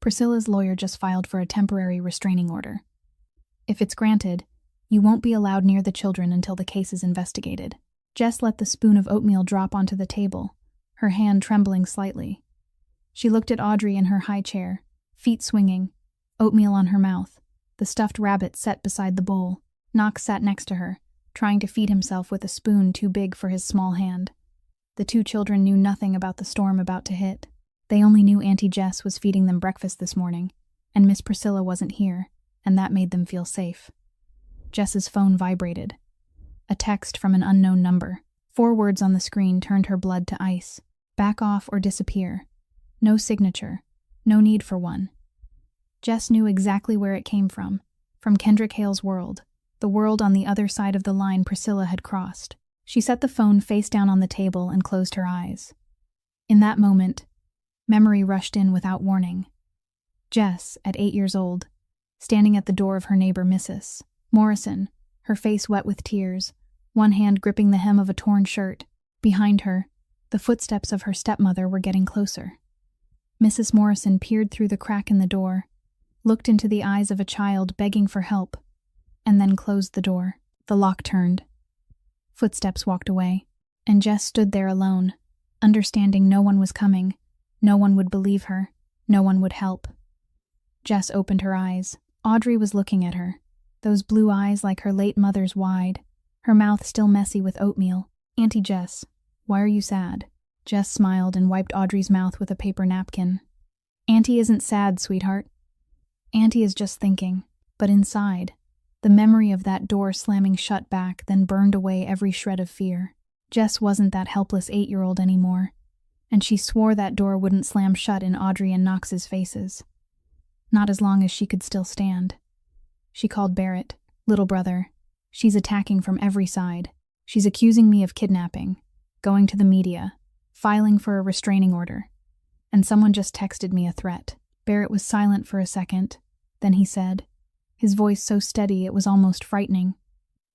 Priscilla's lawyer just filed for a temporary restraining order. If it's granted, you won't be allowed near the children until the case is investigated. Jess let the spoon of oatmeal drop onto the table, her hand trembling slightly. She looked at Audrey in her high chair, feet swinging, oatmeal on her mouth, the stuffed rabbit set beside the bowl. Knox sat next to her, trying to feed himself with a spoon too big for his small hand. The 2 children knew nothing about the storm about to hit. They only knew Auntie Jess was feeding them breakfast this morning, and Miss Priscilla wasn't here, and that made them feel safe. Jess's phone vibrated. A text from an unknown number. 4 words on the screen turned her blood to ice. Back off or disappear. No signature. No need for one. Jess knew exactly where it came from Kendrick Hale's world, the world on the other side of the line Priscilla had crossed. She set the phone face down on the table and closed her eyes. In that moment, memory rushed in without warning. Jess, at 8 years old, standing at the door of her neighbor Mrs. Morrison, her face wet with tears, one hand gripping the hem of a torn shirt, Behind her, the footsteps of her stepmother were getting closer. Mrs. Morrison peered through the crack in the door, looked into the eyes of a child begging for help, and then closed the door. The lock turned. Footsteps walked away, and Jess stood there alone, understanding no one was coming, no one would believe her, no one would help. Jess opened her eyes. Audrey was looking at her, those blue eyes like her late mother's wide, her mouth still messy with oatmeal. "Auntie Jess, why are you sad?" Jess smiled and wiped Audrey's mouth with a paper napkin. "Auntie isn't sad, sweetheart. Auntie is just thinking." But inside, the memory of that door slamming shut back then burned away every shred of fear. Jess wasn't that helpless 8-year-old anymore, and she swore that door wouldn't slam shut in Audrey and Knox's faces. Not as long as she could still stand. She called Barrett, "Little brother, she's attacking from every side. She's accusing me of kidnapping, going to the media, filing for a restraining order. And someone just texted me a threat." Barrett was silent for a second. Then he said, his voice so steady it was almost frightening,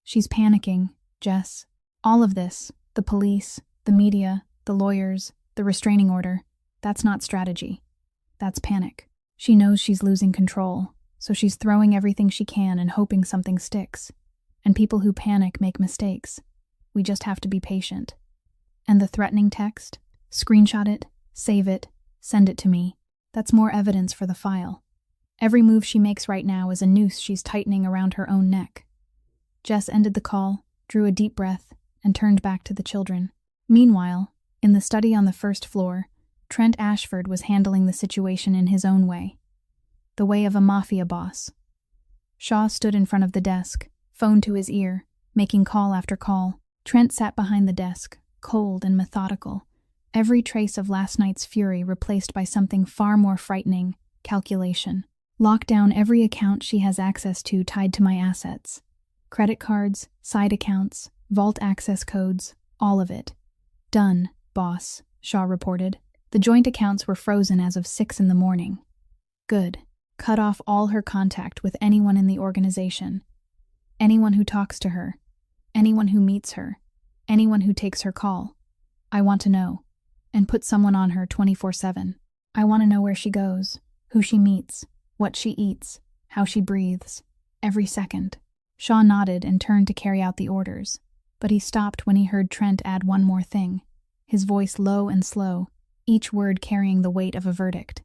"She's panicking, Jess. All of this, the police, the media, the lawyers, the restraining order, that's not strategy. That's panic. She knows she's losing control, so she's throwing everything she can and hoping something sticks. And people who panic make mistakes. We just have to be patient." "And the threatening text? Screenshot it, save it, send it to me. That's more evidence for the file. Every move she makes right now is a noose she's tightening around her own neck." Jess ended the call, drew a deep breath, and turned back to the children. Meanwhile, in the study on the first floor, Trent Ashford was handling the situation in his own way. The way of a Mafia boss. Shaw stood in front of the desk, phone to his ear, making call after call. Trent sat behind the desk, cold and methodical, every trace of last night's fury replaced by something far more frightening: calculation. "Lock down every account she has access to tied to my assets. Credit cards, side accounts, vault access codes, all of it." "Done, boss," Shaw reported. The joint accounts were frozen as of 6 in the morning. "Good. Cut off all her contact with anyone in the organization. Anyone who talks to her. Anyone who meets her. Anyone who takes her call. I want to know. And put someone on her 24/7. I want to know where she goes, who she meets, what she eats, how she breathes, every second." Shaw nodded and turned to carry out the orders, but he stopped when he heard Trent add one more thing, his voice low and slow, each word carrying the weight of a verdict.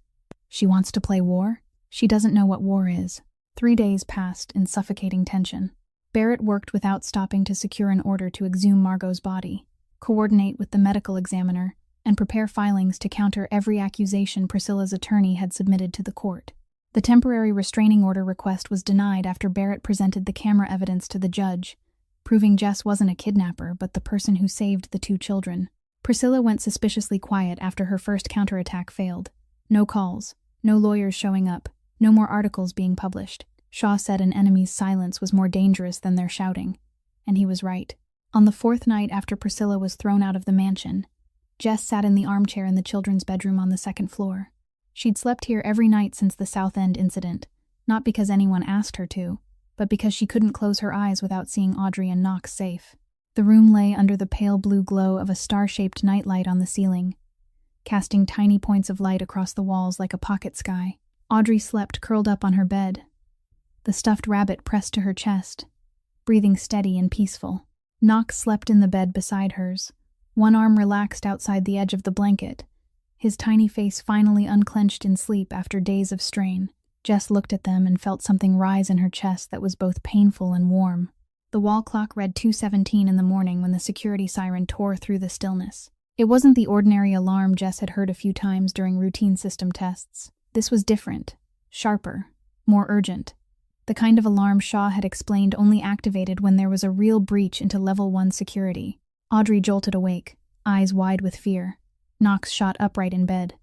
"She wants to play war? She doesn't know what war is." 3 days passed in suffocating tension. Barrett worked without stopping to secure an order to exhume Margot's body, coordinate with the medical examiner, and prepare filings to counter every accusation Priscilla's attorney had submitted to the court. The temporary restraining order request was denied after Barrett presented the camera evidence to the judge, proving Jess wasn't a kidnapper but the person who saved the 2 children. Priscilla went suspiciously quiet after her first counterattack failed. No calls, no lawyers showing up, no more articles being published. Shaw said an enemy's silence was more dangerous than their shouting, and he was right. On the 4th night after Priscilla was thrown out of the mansion, Jess sat in the armchair in the children's bedroom on the 2nd floor. She'd slept here every night since the South End incident, not because anyone asked her to, but because she couldn't close her eyes without seeing Audrey and Knox safe. The room lay under the pale blue glow of a star-shaped nightlight on the ceiling, casting tiny points of light across the walls like a pocket sky. Audrey slept curled up on her bed, the stuffed rabbit pressed to her chest, breathing steady and peaceful. Knox slept in the bed beside hers, one arm relaxed outside the edge of the blanket, his tiny face finally unclenched in sleep after days of strain. Jess looked at them and felt something rise in her chest that was both painful and warm. The wall clock read 2:17 in the morning when the security siren tore through the stillness. It wasn't the ordinary alarm Jess had heard a few times during routine system tests. This was different, sharper, more urgent. The kind of alarm Shaw had explained only activated when there was a real breach into Level 1 security. Audrey jolted awake, eyes wide with fear. Knox shot upright in bed.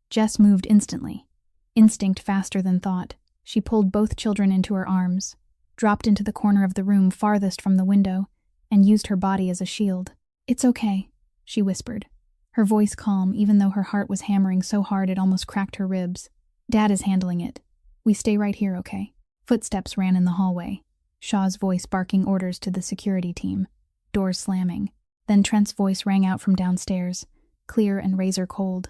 Jess moved instantly. Instinct faster than thought. She pulled both children into her arms, dropped into the corner of the room farthest from the window, and used her body as a shield. "It's okay," she whispered, her voice calm even though her heart was hammering so hard it almost cracked her ribs. "Dad is handling it. We stay right here, okay?" Footsteps ran in the hallway, Shaw's voice barking orders to the security team, doors slamming. Then Trent's voice rang out from downstairs, clear and razor cold.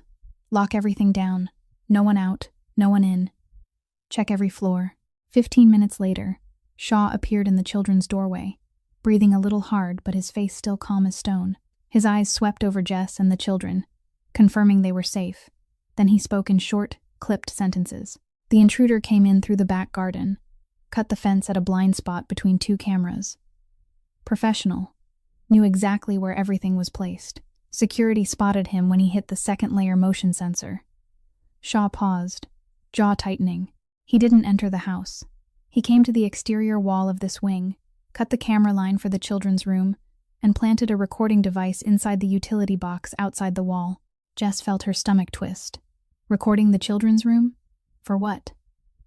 Lock everything down. No one out, no one in. Check every floor. 15 minutes later, Shaw appeared in the children's doorway, breathing a little hard but his face still calm as stone. His eyes swept over Jess and the children, confirming they were safe. Then he spoke in short, clipped sentences. The intruder came in through the back garden, cut the fence at a blind spot between two cameras. Professional. Knew exactly where everything was placed. Security spotted him when he hit the second-layer motion sensor. Shaw paused, jaw tightening. He didn't enter the house. He came to the exterior wall of this wing, cut the camera line for the children's room, and planted a recording device inside the utility box outside the wall. Jess felt her stomach twist. Recording the children's room? For what?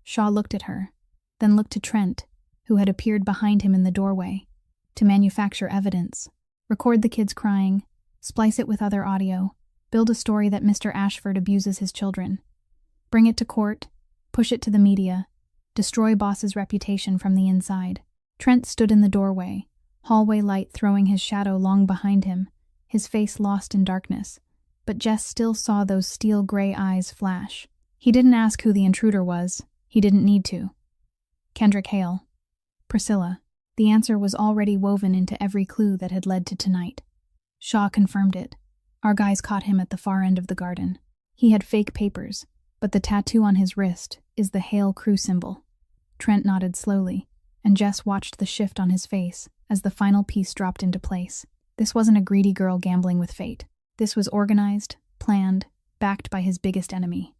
Shaw looked at her, then looked to Trent, who had appeared behind him in the doorway. To manufacture evidence. Record the kids crying, splice it with other audio, build a story that Mr. Ashford abuses his children. Bring it to court, push it to the media, destroy Boss's reputation from the inside. Trent stood in the doorway, hallway light throwing his shadow long behind him, his face lost in darkness, but Jess still saw those steel-gray eyes flash. He didn't ask who the intruder was. He didn't need to. Kendrick Hale. Priscilla. The answer was already woven into every clue that had led to tonight. Shaw confirmed it. Our guys caught him at the far end of the garden. He had fake papers, but the tattoo on his wrist is the Hale crew symbol. Trent nodded slowly, and Jess watched the shift on his face as the final piece dropped into place. This wasn't a greedy girl gambling with fate. This was organized, planned, backed by his biggest enemy.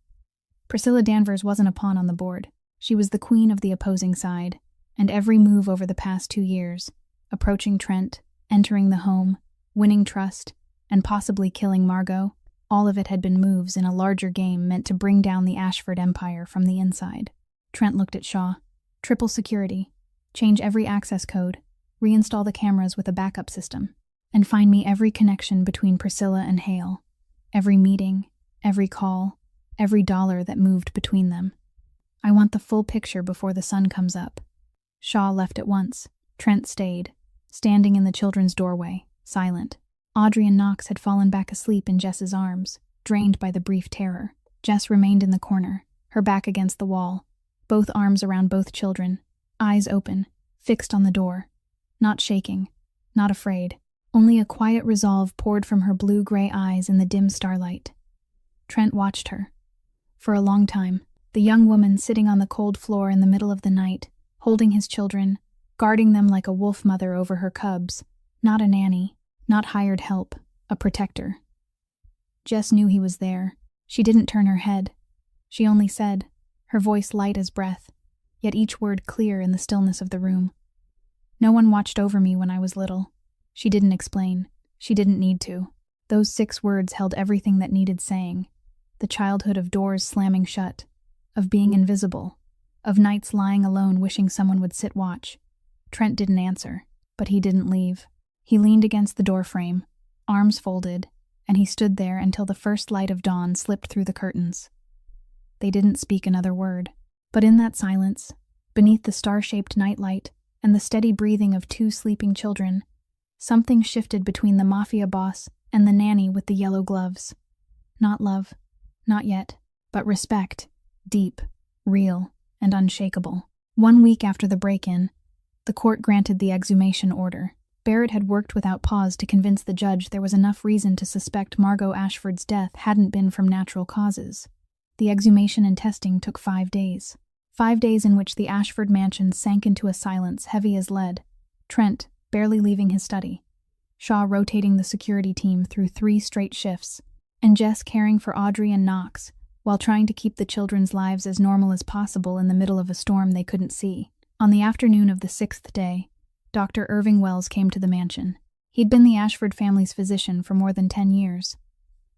Priscilla Danvers wasn't a pawn on the board. She was the queen of the opposing side, and every move over the past 2 years, approaching Trent, entering the home, winning trust, and possibly killing Margot, all of it had been moves in a larger game meant to bring down the Ashford empire from the inside. Trent looked at Shaw. Triple security. Change every access code. Reinstall the cameras with a backup system. And find me every connection between Priscilla and Hale. Every meeting, every call, every dollar that moved between them. I want the full picture before the sun comes up. Shaw left at once. Trent stayed, standing in the children's doorway, silent. Audrey and Knox had fallen back asleep in Jess's arms, drained by the brief terror. Jess remained in the corner, her back against the wall, both arms around both children, eyes open, fixed on the door. Not shaking, not afraid. Only a quiet resolve poured from her blue-gray eyes in the dim starlight. Trent watched her. For a long time, the young woman sitting on the cold floor in the middle of the night, holding his children, guarding them like a wolf mother over her cubs, not a nanny, not hired help, a protector. Jess knew he was there. She didn't turn her head. She only said, her voice light as breath, yet each word clear in the stillness of the room. No one watched over me when I was little. She didn't explain. She didn't need to. Those 6 words held everything that needed saying. The childhood of doors slamming shut, of being invisible, of nights lying alone wishing someone would sit watch. Trent didn't answer, but he didn't leave. He leaned against the doorframe, arms folded, and he stood there until the first light of dawn slipped through the curtains. They didn't speak another word, but in that silence, beneath the star-shaped nightlight and the steady breathing of 2 sleeping children, something shifted between the Mafia boss and the nanny with the yellow gloves. Not love, not yet, but respect, deep, real, and unshakable. 1 week after the break-in, the court granted the exhumation order. Barrett had worked without pause to convince the judge there was enough reason to suspect Margot Ashford's death hadn't been from natural causes. The exhumation and testing took 5 days. 5 days in which the Ashford mansion sank into a silence heavy as lead. Trent barely leaving his study. Shaw rotating the security team through 3 straight shifts, and Jess caring for Audrey and Knox, while trying to keep the children's lives as normal as possible in the middle of a storm they couldn't see. On the afternoon of the 6th day, Dr. Irving Wells came to the mansion. He'd been the Ashford family's physician for more than 10 years.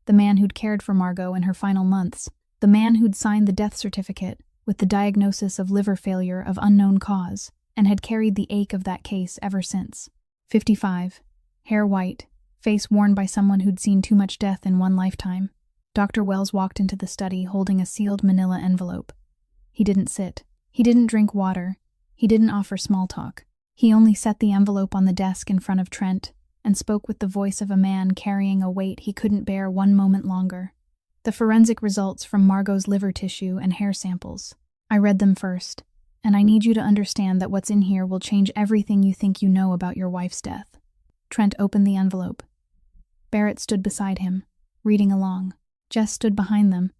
The man who'd cared for Margot in her final months. The man who'd signed the death certificate with the diagnosis of liver failure of unknown cause, and had carried the ache of that case ever since. 55, hair white, face worn by someone who'd seen too much death in one lifetime. Dr. Wells walked into the study holding a sealed manila envelope. He didn't sit. He didn't drink water. He didn't offer small talk. He only set the envelope on the desk in front of Trent, and spoke with the voice of a man carrying a weight he couldn't bear one moment longer. The forensic results from Margot's liver tissue and hair samples. I read them first, and I need you to understand that what's in here will change everything you think you know about your wife's death. Trent opened the envelope. Barrett stood beside him, reading along. Jess stood behind them,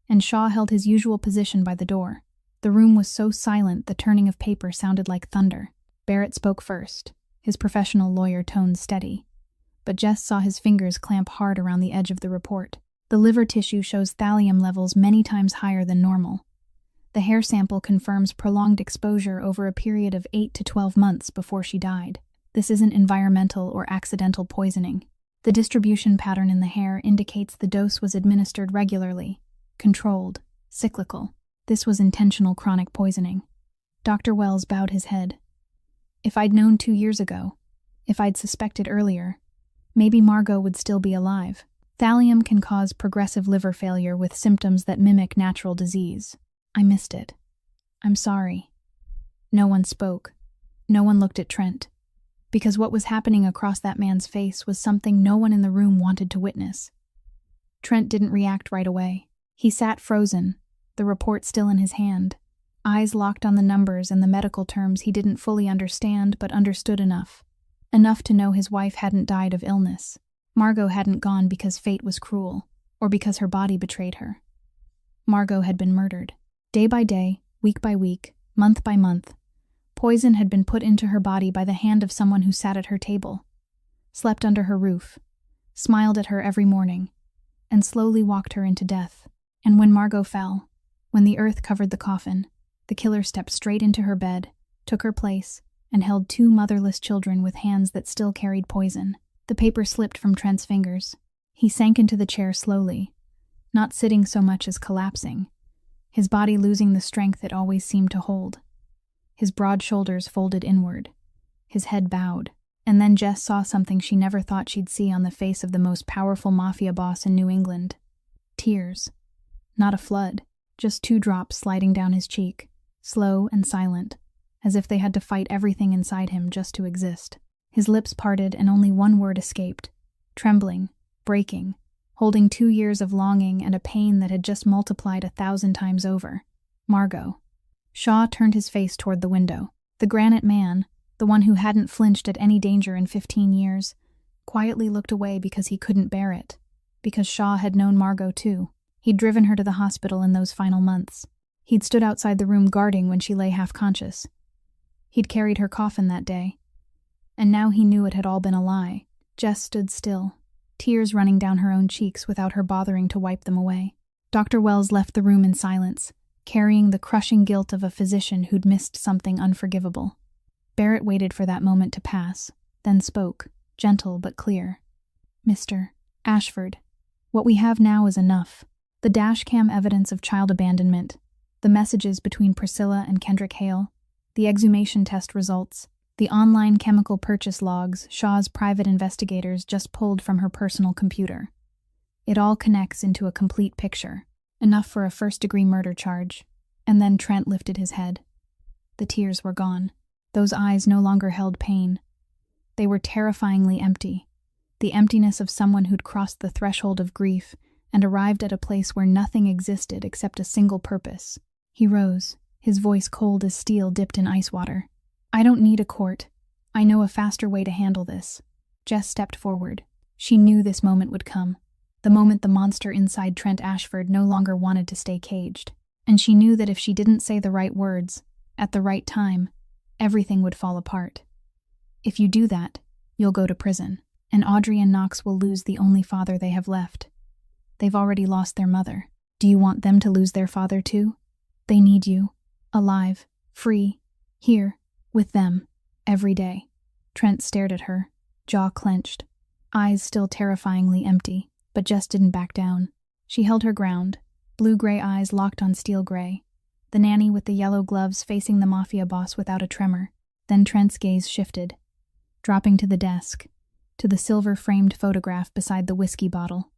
and Shaw held his usual position by the door. The room was so silent the turning of paper sounded like thunder. Barrett spoke first, his professional lawyer tone steady. But Jess saw his fingers clamp hard around the edge of the report. The liver tissue shows thallium levels many times higher than normal. The hair sample confirms prolonged exposure over a period of 8 to 12 months before she died. This isn't environmental or accidental poisoning. The distribution pattern in the hair indicates the dose was administered regularly, controlled, cyclical. This was intentional chronic poisoning. Dr. Wells bowed his head. If I'd known 2 years ago, if I'd suspected earlier, maybe Margot would still be alive. Thallium can cause progressive liver failure with symptoms that mimic natural disease. I missed it. I'm sorry. No one spoke. No one looked at Trent. Because what was happening across that man's face was something no one in the room wanted to witness. Trent didn't react right away. He sat frozen, the report still in his hand, eyes locked on the numbers and the medical terms he didn't fully understand but understood enough. Enough to know his wife hadn't died of illness. Margot hadn't gone because fate was cruel, or because her body betrayed her. Margot had been murdered. Day by day, week by week, month by month, poison had been put into her body by the hand of someone who sat at her table, slept under her roof, smiled at her every morning, and slowly walked her into death. And when Margot fell, when the earth covered the coffin, the killer stepped straight into her bed, took her place, and held 2 motherless children with hands that still carried poison. The paper slipped from Trent's fingers. He sank into the chair slowly, not sitting so much as collapsing, his body losing the strength it always seemed to hold. His broad shoulders folded inward, his head bowed, and then Jess saw something she never thought she'd see on the face of the most powerful mafia boss in New England. Tears. Not a flood, just 2 drops sliding down his cheek, slow and silent, as if they had to fight everything inside him just to exist. His lips parted and only one word escaped, trembling, breaking, holding 2 years of longing and a pain that had just multiplied 1,000 times over. Margot. Shaw turned his face toward the window. The granite man, the one who hadn't flinched at any danger in 15 years, quietly looked away because he couldn't bear it, because Shaw had known Margot too. He'd driven her to the hospital in those final months. He'd stood outside the room guarding when she lay half-conscious. He'd carried her coffin that day. And now he knew it had all been a lie. Jess stood still, tears running down her own cheeks without her bothering to wipe them away. Dr. Wells left the room in silence, carrying the crushing guilt of a physician who'd missed something unforgivable. Barrett waited for that moment to pass, then spoke, gentle but clear. Mr. Ashford, what we have now is enough. The dashcam evidence of child abandonment, the messages between Priscilla and Kendrick Hale, the exhumation test results, the online chemical purchase logs Shaw's private investigators just pulled from her personal computer. It all connects into a complete picture, enough for a first-degree murder charge. And then Trent lifted his head. The tears were gone. Those eyes no longer held pain. They were terrifyingly empty, the emptiness of someone who'd crossed the threshold of grief and arrived at a place where nothing existed except a single purpose. He rose, his voice cold as steel dipped in ice water. I don't need a court. I know a faster way to handle this. Jess stepped forward. She knew this moment would come. The moment the monster inside Trent Ashford no longer wanted to stay caged. And she knew that if she didn't say the right words, at the right time, everything would fall apart. If you do that, you'll go to prison, and Audrey and Knox will lose the only father they have left. They've already lost their mother. Do you want them to lose their father too? They need you, alive, free, here, with them, every day. Trent stared at her, jaw clenched, eyes still terrifyingly empty, but Jess didn't back down. She held her ground, blue-gray eyes locked on steel-gray, the nanny with the yellow gloves facing the mafia boss without a tremor. Then Trent's gaze shifted, dropping to the desk, to the silver-framed photograph beside the whiskey bottle.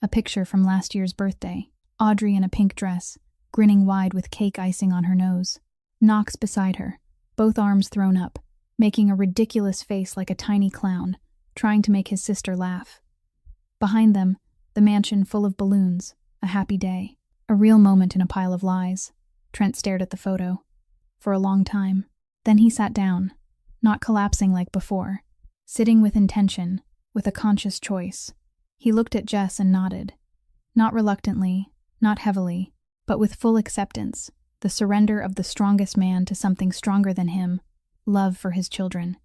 A picture from last year's birthday, Audrey in a pink dress, grinning wide with cake icing on her nose. Knox beside her, both arms thrown up, making a ridiculous face like a tiny clown, trying to make his sister laugh. Behind them, the mansion full of balloons, a happy day, a real moment in a pile of lies. Trent stared at the photo. For a long time. Then he sat down, not collapsing like before, sitting with intention, with a conscious choice. He looked at Jess and nodded. Not reluctantly, not heavily, but with full acceptance, the surrender of the strongest man to something stronger than him, love for his children.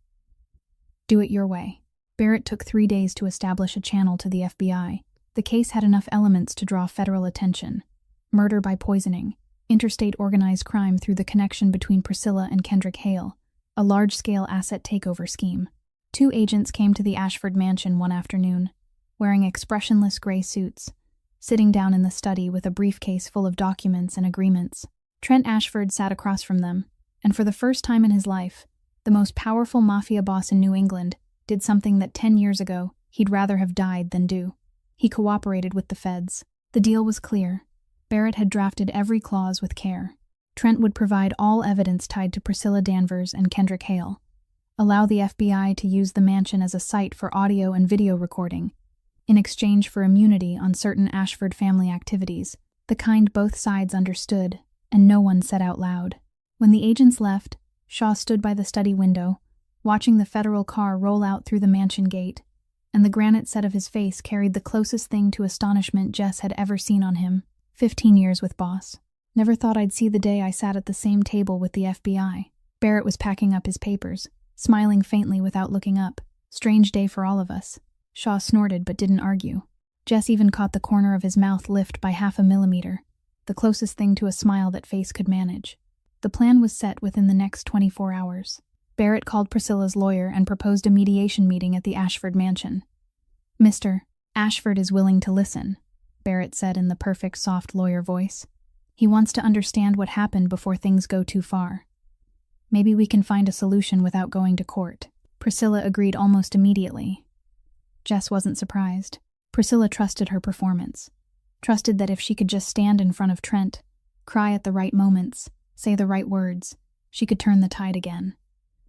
Do it your way. Barrett took 3 days to establish a channel to the FBI. The case had enough elements to draw federal attention. Murder by poisoning, interstate organized crime through the connection between Priscilla and Kendrick Hale, a large-scale asset takeover scheme. 2 agents came to the Ashford mansion one afternoon, wearing expressionless gray suits, sitting down in the study with a briefcase full of documents and agreements. Trent Ashford sat across from them, and for the first time in his life, the most powerful mafia boss in New England did something that 10 years ago he'd rather have died than do. He cooperated with the feds. The deal was clear. Barrett had drafted every clause with care. Trent would provide all evidence tied to Priscilla Danvers and Kendrick Hale, allow the FBI to use the mansion as a site for audio and video recording, in exchange for immunity on certain Ashford family activities, the kind both sides understood, and no one said out loud. When the agents left, Shaw stood by the study window, watching the federal car roll out through the mansion gate, and the granite set of his face carried the closest thing to astonishment Jess had ever seen on him. 15 years with boss. Never thought I'd see the day I sat at the same table with the FBI. Barrett was packing up his papers, smiling faintly without looking up. Strange day for all of us. Shaw snorted but didn't argue. Jess even caught the corner of his mouth lift by 0.5 millimeter, the closest thing to a smile that face could manage. The plan was set within the next 24 hours. Barrett called Priscilla's lawyer and proposed a mediation meeting at the Ashford mansion. Mr. Ashford is willing to listen, Barrett said in the perfect soft lawyer voice. He wants to understand what happened before things go too far. Maybe we can find a solution without going to court. Priscilla agreed almost immediately. Jess wasn't surprised. Priscilla trusted her performance. Trusted that if she could just stand in front of Trent, cry at the right moments, say the right words, she could turn the tide again.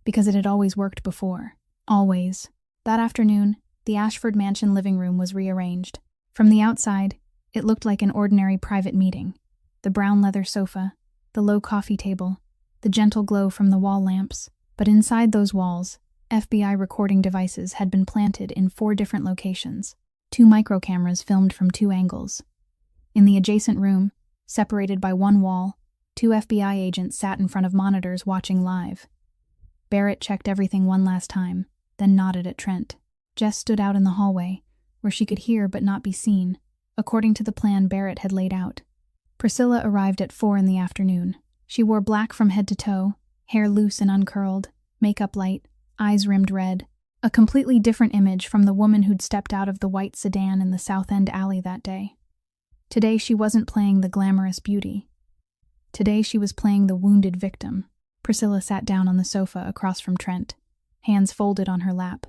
Because it had always worked before. Always. That afternoon, the Ashford mansion living room was rearranged. From the outside, it looked like an ordinary private meeting. The brown leather sofa, the low coffee table, the gentle glow from the wall lamps. But inside those walls, FBI recording devices had been planted in 4 different locations. 2 microcameras filmed from 2 angles. In the adjacent room, separated by 1 wall, 2 FBI agents sat in front of monitors watching live. Barrett checked everything one last time, then nodded at Trent. Jess stood out in the hallway, where she could hear but not be seen, according to the plan Barrett had laid out. Priscilla arrived at 4 in the afternoon. She wore black from head to toe, hair loose and uncurled, makeup light, eyes rimmed red, a completely different image from the woman who'd stepped out of the white sedan in the South End alley that day. Today she wasn't playing the glamorous beauty. Today she was playing the wounded victim. Priscilla sat down on the sofa across from Trent, hands folded on her lap,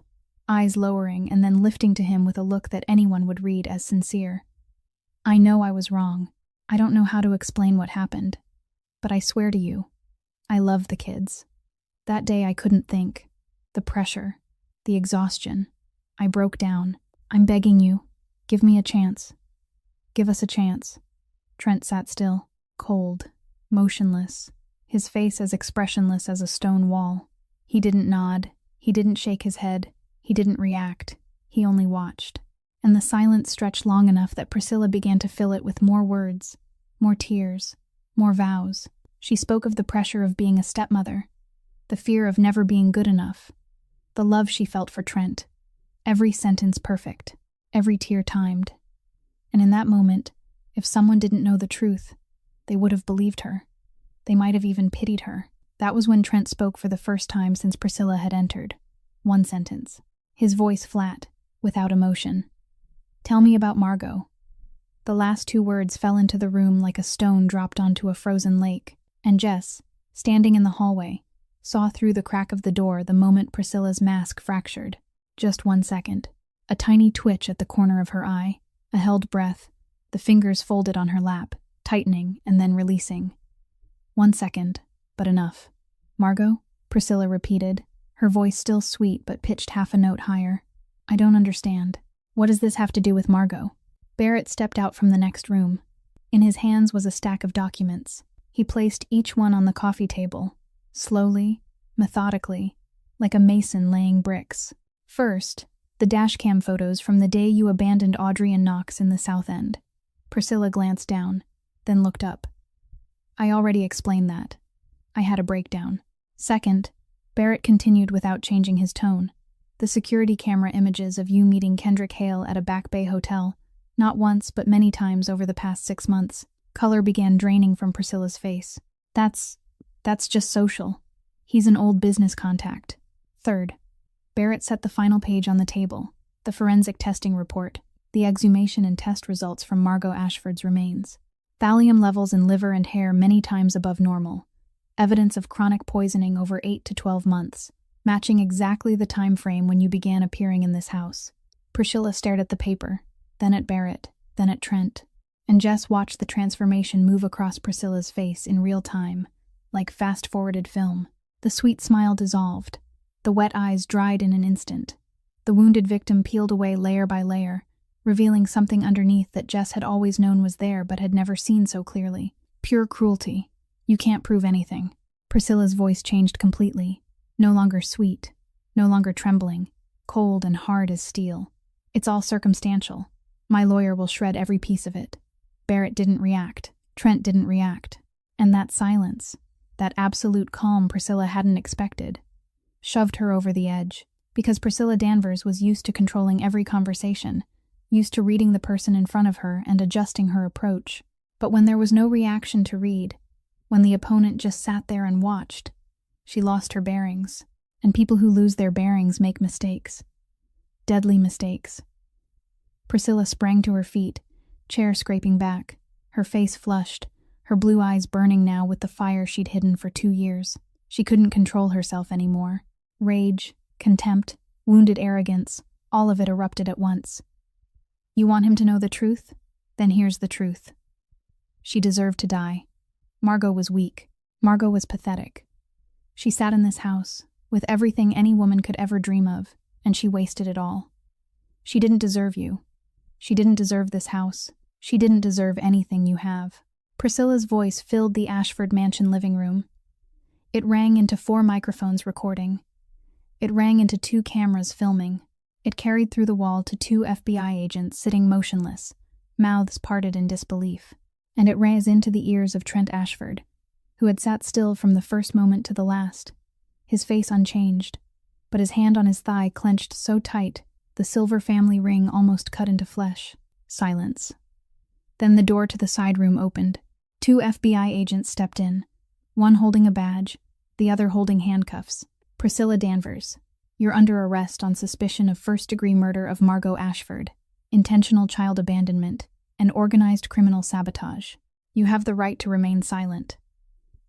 eyes lowering and then lifting to him with a look that anyone would read as sincere. I know I was wrong. I don't know how to explain what happened. But I swear to you, I love the kids. That day I couldn't think. The pressure, the exhaustion. I broke down. I'm begging you, give me a chance. Give us a chance. Trent sat still, cold, motionless, his face as expressionless as a stone wall. He didn't nod. He didn't shake his head. He didn't react. He only watched. And the silence stretched long enough that Priscilla began to fill it with more words, more tears, more vows. She spoke of the pressure of being a stepmother, the fear of never being good enough, the love she felt for Trent, every sentence perfect, every tear timed. And in that moment, if someone didn't know the truth, they would have believed her. They might have even pitied her. That was when Trent spoke for the first time since Priscilla had entered. 1 sentence. His voice flat, without emotion. Tell me about Margot. The last 2 words fell into the room like a stone dropped onto a frozen lake, and Jess, standing in the hallway, saw through the crack of the door the moment Priscilla's mask fractured. Just 1 second. A tiny twitch at the corner of her eye, a held breath, the fingers folded on her lap, tightening and then releasing. 1 second, but enough. Margot? Priscilla repeated, her voice still sweet but pitched half a note higher. I don't understand. What does this have to do with Margot? Barrett stepped out from the next room. In his hands was a stack of documents. He placed each one on the coffee table, slowly, methodically, like a mason laying bricks. First, the dashcam photos from the day you abandoned Audrey and Knox in the South End. Priscilla glanced down, then looked up. I already explained that. I had a breakdown. Second, Barrett continued without changing his tone. The security camera images of you meeting Kendrick Hale at a Back Bay hotel, not once but many times over the past 6 months. Color began draining from Priscilla's face. That's just social. He's an old business contact. Third, Barrett set the final page on the table, the forensic testing report, the exhumation and test results from Margot Ashford's remains. Thallium levels in liver and hair many times above normal. Evidence of chronic poisoning over 8 to 12 months, matching exactly the time frame when you began appearing in this house. Priscilla stared at the paper, then at Barrett, then at Trent, and Jess watched the transformation move across Priscilla's face in real time, like fast-forwarded film. The sweet smile dissolved. The wet eyes dried in an instant. The wounded victim peeled away layer by layer, revealing something underneath that Jess had always known was there but had never seen so clearly. Pure cruelty. You can't prove anything. Priscilla's voice changed completely. No longer sweet, no longer trembling, cold and hard as steel. It's all circumstantial. My lawyer will shred every piece of it. Barrett didn't react. Trent didn't react. And that silence, that absolute calm Priscilla hadn't expected, shoved her over the edge, because Priscilla Danvers was used to controlling every conversation, used to reading the person in front of her and adjusting her approach. But when there was no reaction to read, when the opponent just sat there and watched, she lost her bearings. And people who lose their bearings make mistakes. Deadly mistakes. Priscilla sprang to her feet, chair scraping back, her face flushed, her blue eyes burning now with the fire she'd hidden for 2 years. She couldn't control herself anymore. Rage, contempt, wounded arrogance, all of it erupted at once. You want him to know the truth? Then here's the truth. She deserved to die. Margot was weak. Margot was pathetic. She sat in this house, with everything any woman could ever dream of, and she wasted it all. She didn't deserve you. She didn't deserve this house. She didn't deserve anything you have. Priscilla's voice filled the Ashford Mansion living room. It rang into 4 microphones recording. It rang into 2 cameras filming. It carried through the wall to 2 FBI agents sitting motionless, mouths parted in disbelief. And it rang into the ears of Trent Ashford, who had sat still from the first moment to the last, his face unchanged, but his hand on his thigh clenched so tight the silver family ring almost cut into flesh. Silence. Then the door to the side room opened. 2 FBI agents stepped in, one holding a badge, the other holding handcuffs. Priscilla Danvers, you're under arrest on suspicion of first-degree murder of Margot Ashford, intentional child abandonment, and organized criminal sabotage. You have the right to remain silent.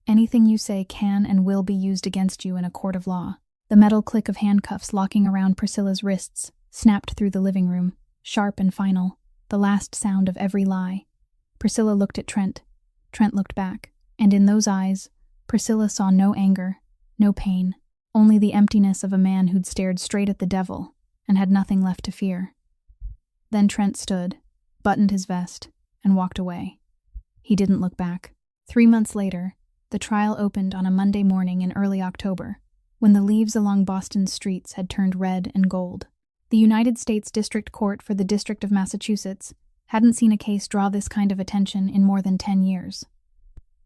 Anything you say can and will be used against you in a court of law. The metal click of handcuffs locking around Priscilla's wrists snapped through the living room, sharp and final, the last sound of every lie. Priscilla looked at Trent. Trent looked back, and in those eyes, Priscilla saw no anger, no pain, only the emptiness of a man who'd stared straight at the devil and had nothing left to fear. Then Trent stood, buttoned his vest, and walked away. He didn't look back. 3 months later, the trial opened on a Monday morning in early October, when the leaves along Boston's streets had turned red and gold. The United States District Court for the District of Massachusetts hadn't seen a case draw this kind of attention in more than 10 years.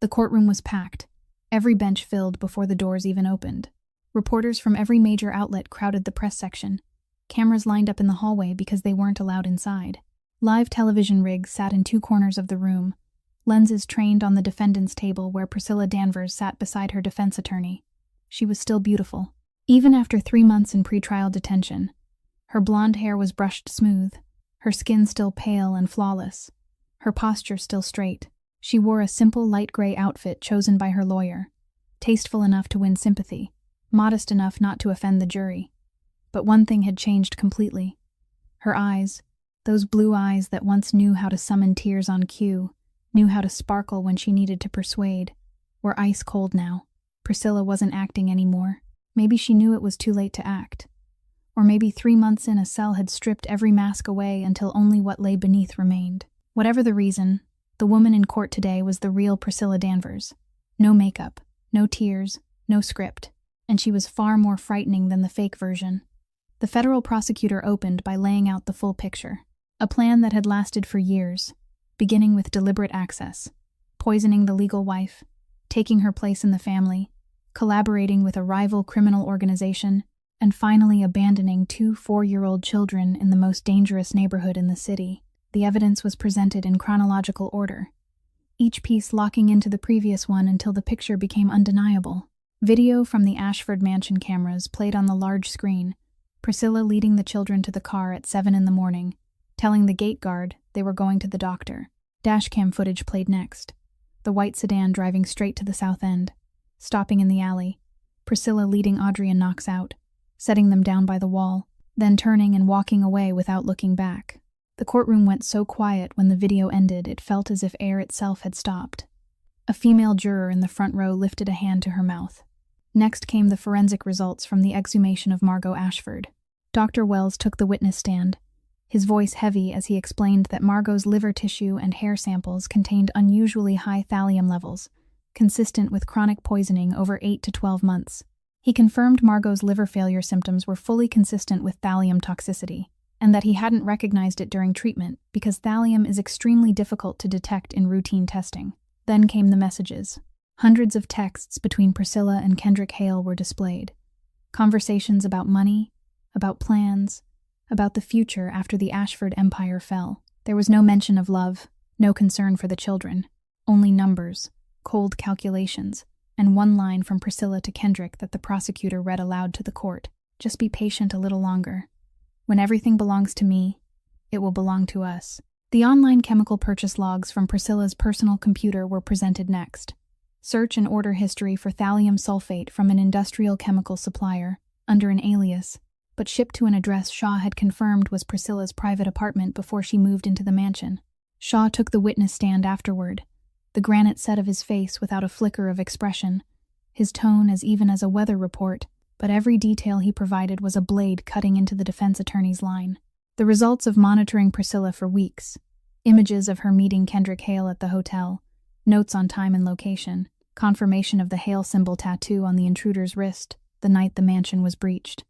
The courtroom was packed, every bench filled before the doors even opened. Reporters from every major outlet crowded the press section. Cameras lined up in the hallway because they weren't allowed inside. Live television rigs sat in 2 corners of the room, lenses trained on the defendant's table where Priscilla Danvers sat beside her defense attorney. She was still beautiful, even after 3 months in pretrial detention. Her blonde hair was brushed smooth, her skin still pale and flawless, her posture still straight. She wore a simple light gray outfit chosen by her lawyer, tasteful enough to win sympathy, modest enough not to offend the jury. But one thing had changed completely. Her eyes, those blue eyes that once knew how to summon tears on cue, knew how to sparkle when she needed to persuade, were ice cold now. Priscilla wasn't acting anymore. Maybe she knew it was too late to act. Or maybe 3 months in, a cell had stripped every mask away until only what lay beneath remained. Whatever the reason, the woman in court today was the real Priscilla Danvers. No makeup, no tears, no script, and she was far more frightening than the fake version. The federal prosecutor opened by laying out the full picture, a plan that had lasted for years, beginning with deliberate access, poisoning the legal wife, taking her place in the family, collaborating with a rival criminal organization, and finally abandoning 2 4-year-old children in the most dangerous neighborhood in the city. The evidence was presented in chronological order, each piece locking into the previous one until the picture became undeniable. Video from the Ashford Mansion cameras played on the large screen, Priscilla leading the children to the car at 7 in the morning, telling the gate guard they were going to the doctor. Dashcam footage played next, the white sedan driving straight to the south end, stopping in the alley, Priscilla leading Audrey and Knox out, setting them down by the wall, then turning and walking away without looking back. The courtroom went so quiet when the video ended it felt as if air itself had stopped. A female juror in the front row lifted a hand to her mouth. Next came the forensic results from the exhumation of Margot Ashford. Dr. Wells took the witness stand, his voice heavy as he explained that Margot's liver tissue and hair samples contained unusually high thallium levels, consistent with chronic poisoning over 8 to 12 months. He confirmed Margot's liver failure symptoms were fully consistent with thallium toxicity, and that he hadn't recognized it during treatment because thallium is extremely difficult to detect in routine testing. Then came the messages. Hundreds of texts between Priscilla and Kendrick Hale were displayed. Conversations about money, about plans, about the future after the Ashford empire fell. There was no mention of love, no concern for the children, only numbers, cold calculations, and one line from Priscilla to Kendrick that the prosecutor read aloud to the court. Just be patient a little longer. When everything belongs to me, it will belong to us. The online chemical purchase logs from Priscilla's personal computer were presented next. Search and order history for thallium sulfate from an industrial chemical supplier, under an alias, but shipped to an address Shaw had confirmed was Priscilla's private apartment before she moved into the mansion. Shaw took the witness stand afterward, the granite set of his face without a flicker of expression, his tone as even as a weather report, but every detail he provided was a blade cutting into the defense attorney's line. The results of monitoring Priscilla for weeks, images of her meeting Kendrick Hale at the hotel, notes on time and location, confirmation of the Hale symbol tattoo on the intruder's wrist the night the mansion was breached.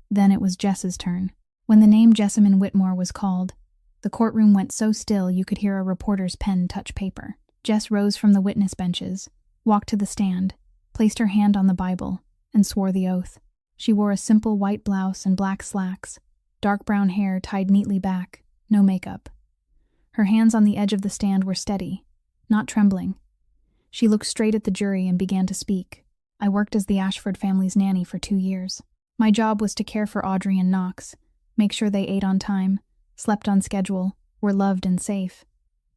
Then it was Jess's turn. When the name Jessamine Whitmore was called, the courtroom went so still you could hear a reporter's pen touch paper. Jess rose from the witness benches, walked to the stand, placed her hand on the Bible, and swore the oath. She wore a simple white blouse and black slacks, dark brown hair tied neatly back, no makeup. Her hands on the edge of the stand were steady, not trembling. She looked straight at the jury and began to speak. I worked as the Ashford family's nanny for 2 years. My job was to care for Audrey and Knox, make sure they ate on time, slept on schedule, were loved and safe.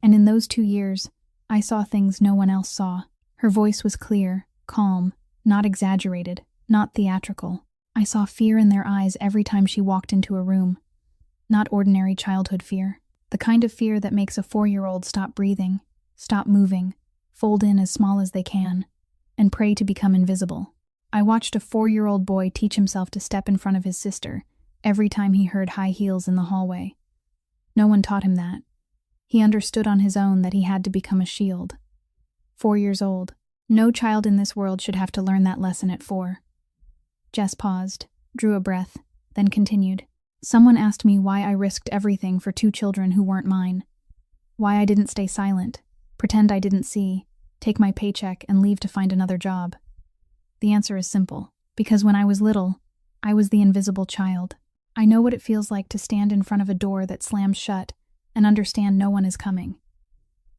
And in those 2 years, I saw things no one else saw. Her voice was clear, calm, not exaggerated, not theatrical. I saw fear in their eyes every time she walked into a room. Not ordinary childhood fear. The kind of fear that makes a 4-year-old stop breathing, stop moving, fold in as small as they can, and pray to become invisible. I watched a 4-year-old boy teach himself to step in front of his sister every time he heard high heels in the hallway. No one taught him that. He understood on his own that he had to become a shield. 4 years old. No child in this world should have to learn that lesson at 4. Jess paused, drew a breath, then continued. Someone asked me why I risked everything for 2 children who weren't mine. Why I didn't stay silent, pretend I didn't see, take my paycheck and leave to find another job. The answer is simple. Because when I was little, I was the invisible child. I know what it feels like to stand in front of a door that slams shut and understand no one is coming.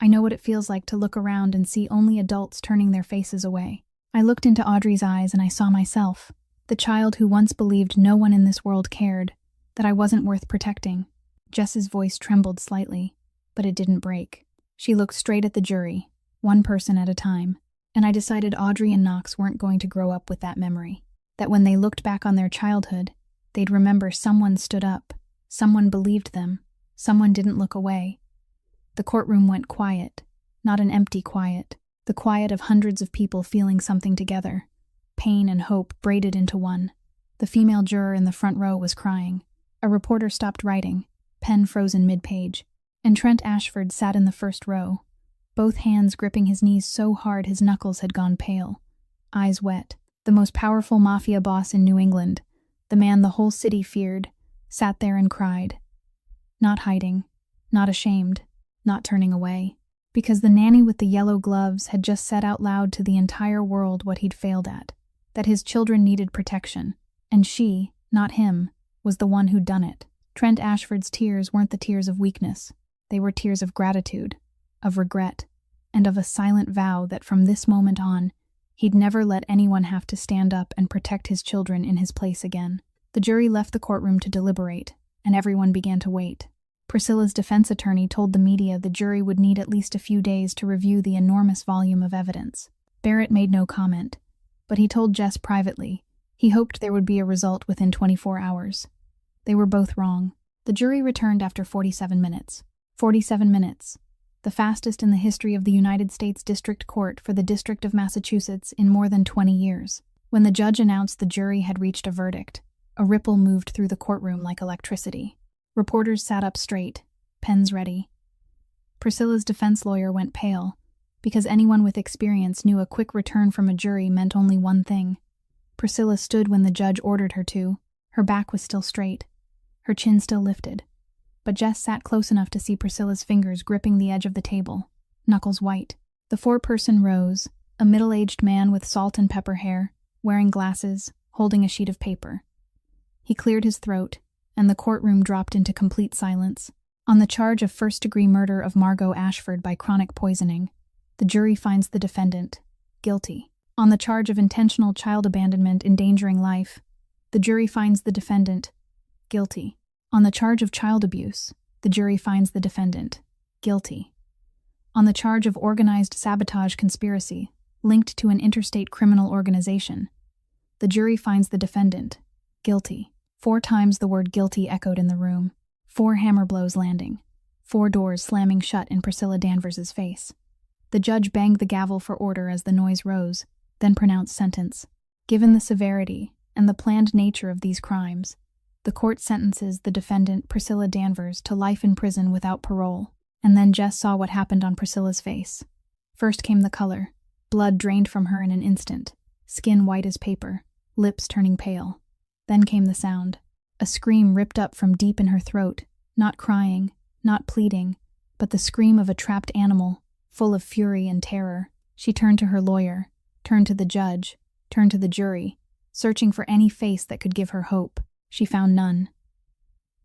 I know what it feels like to look around and see only adults turning their faces away. I looked into Audrey's eyes and I saw myself, the child who once believed no one in this world cared, that I wasn't worth protecting. Jess's voice trembled slightly, but it didn't break. She looked straight at the jury, one person at a time, and I decided Audrey and Knox weren't going to grow up with that memory. That when they looked back on their childhood, they'd remember someone stood up, someone believed them, someone didn't look away. The courtroom went quiet, not an empty quiet, the quiet of hundreds of people feeling something together, pain and hope braided into one. The female juror in the front row was crying. A reporter stopped writing, pen frozen mid-page, and Trent Ashford sat in the first row, both hands gripping his knees so hard his knuckles had gone pale, eyes wet. The most powerful mafia boss in New England, the man the whole city feared, sat there and cried. Not hiding, not ashamed, not turning away, because the nanny with the yellow gloves had just said out loud to the entire world what he'd failed at, that his children needed protection, and she, not him, was the one who'd done it. Trent Ashford's tears weren't the tears of weakness. They were tears of gratitude, of regret, and of a silent vow that from this moment on, he'd never let anyone have to stand up and protect his children in his place again. The jury left the courtroom to deliberate, and everyone began to wait. Priscilla's defense attorney told the media the jury would need at least a few days to review the enormous volume of evidence. Barrett made no comment, but he told Jess privately he hoped there would be a result within 24 hours. They were both wrong. The jury returned after 47 minutes. 47 minutes. The fastest in the history of the United States District Court for the District of Massachusetts in more than 20 years. When the judge announced the jury had reached a verdict, a ripple moved through the courtroom like electricity. Reporters sat up straight, pens ready. Priscilla's defense lawyer went pale, because anyone with experience knew a quick return from a jury meant only one thing. Priscilla stood when the judge ordered her to. Her back was still straight, her chin still lifted. But Jess sat close enough to see Priscilla's fingers gripping the edge of the table, knuckles white. The four-person rose, a middle-aged man with salt and pepper hair, wearing glasses, holding a sheet of paper. He cleared his throat, and the courtroom dropped into complete silence. On the charge of first-degree murder of Margot Ashford by chronic poisoning, the jury finds the defendant guilty. On the charge of intentional child abandonment endangering life, the jury finds the defendant guilty. On the charge of child abuse, the jury finds the defendant guilty. On the charge of organized sabotage conspiracy linked to an interstate criminal organization, the jury finds the defendant guilty. 4 times the word guilty echoed in the room, 4 hammer blows landing, 4 doors slamming shut in Priscilla Danvers's face. The judge banged the gavel for order as the noise rose, then pronounced sentence. Given the severity and the planned nature of these crimes, the court sentences the defendant, Priscilla Danvers, to life in prison without parole. And then Jess saw what happened on Priscilla's face. First came the color. Blood drained from her in an instant, skin white as paper, lips turning pale. Then came the sound. A scream ripped up from deep in her throat, not crying, not pleading, but the scream of a trapped animal, full of fury and terror. She turned to her lawyer, turned to the judge, turned to the jury, searching for any face that could give her hope. She found none.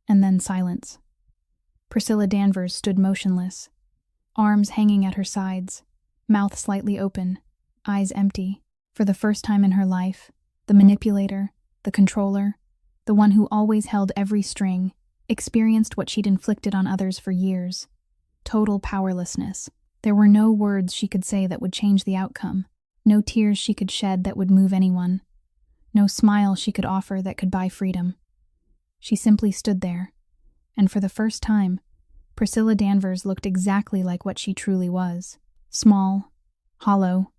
And then silence. Priscilla Danvers stood motionless, arms hanging at her sides, mouth slightly open, eyes empty. For the first time in her life, the manipulator, the controller, the one who always held every string, experienced what she'd inflicted on others for years. Total powerlessness. There were no words she could say that would change the outcome, no tears she could shed that would move anyone. No smile she could offer that could buy freedom. She simply stood there, and for the first time, Priscilla Danvers looked exactly like what she truly was. Small, hollow,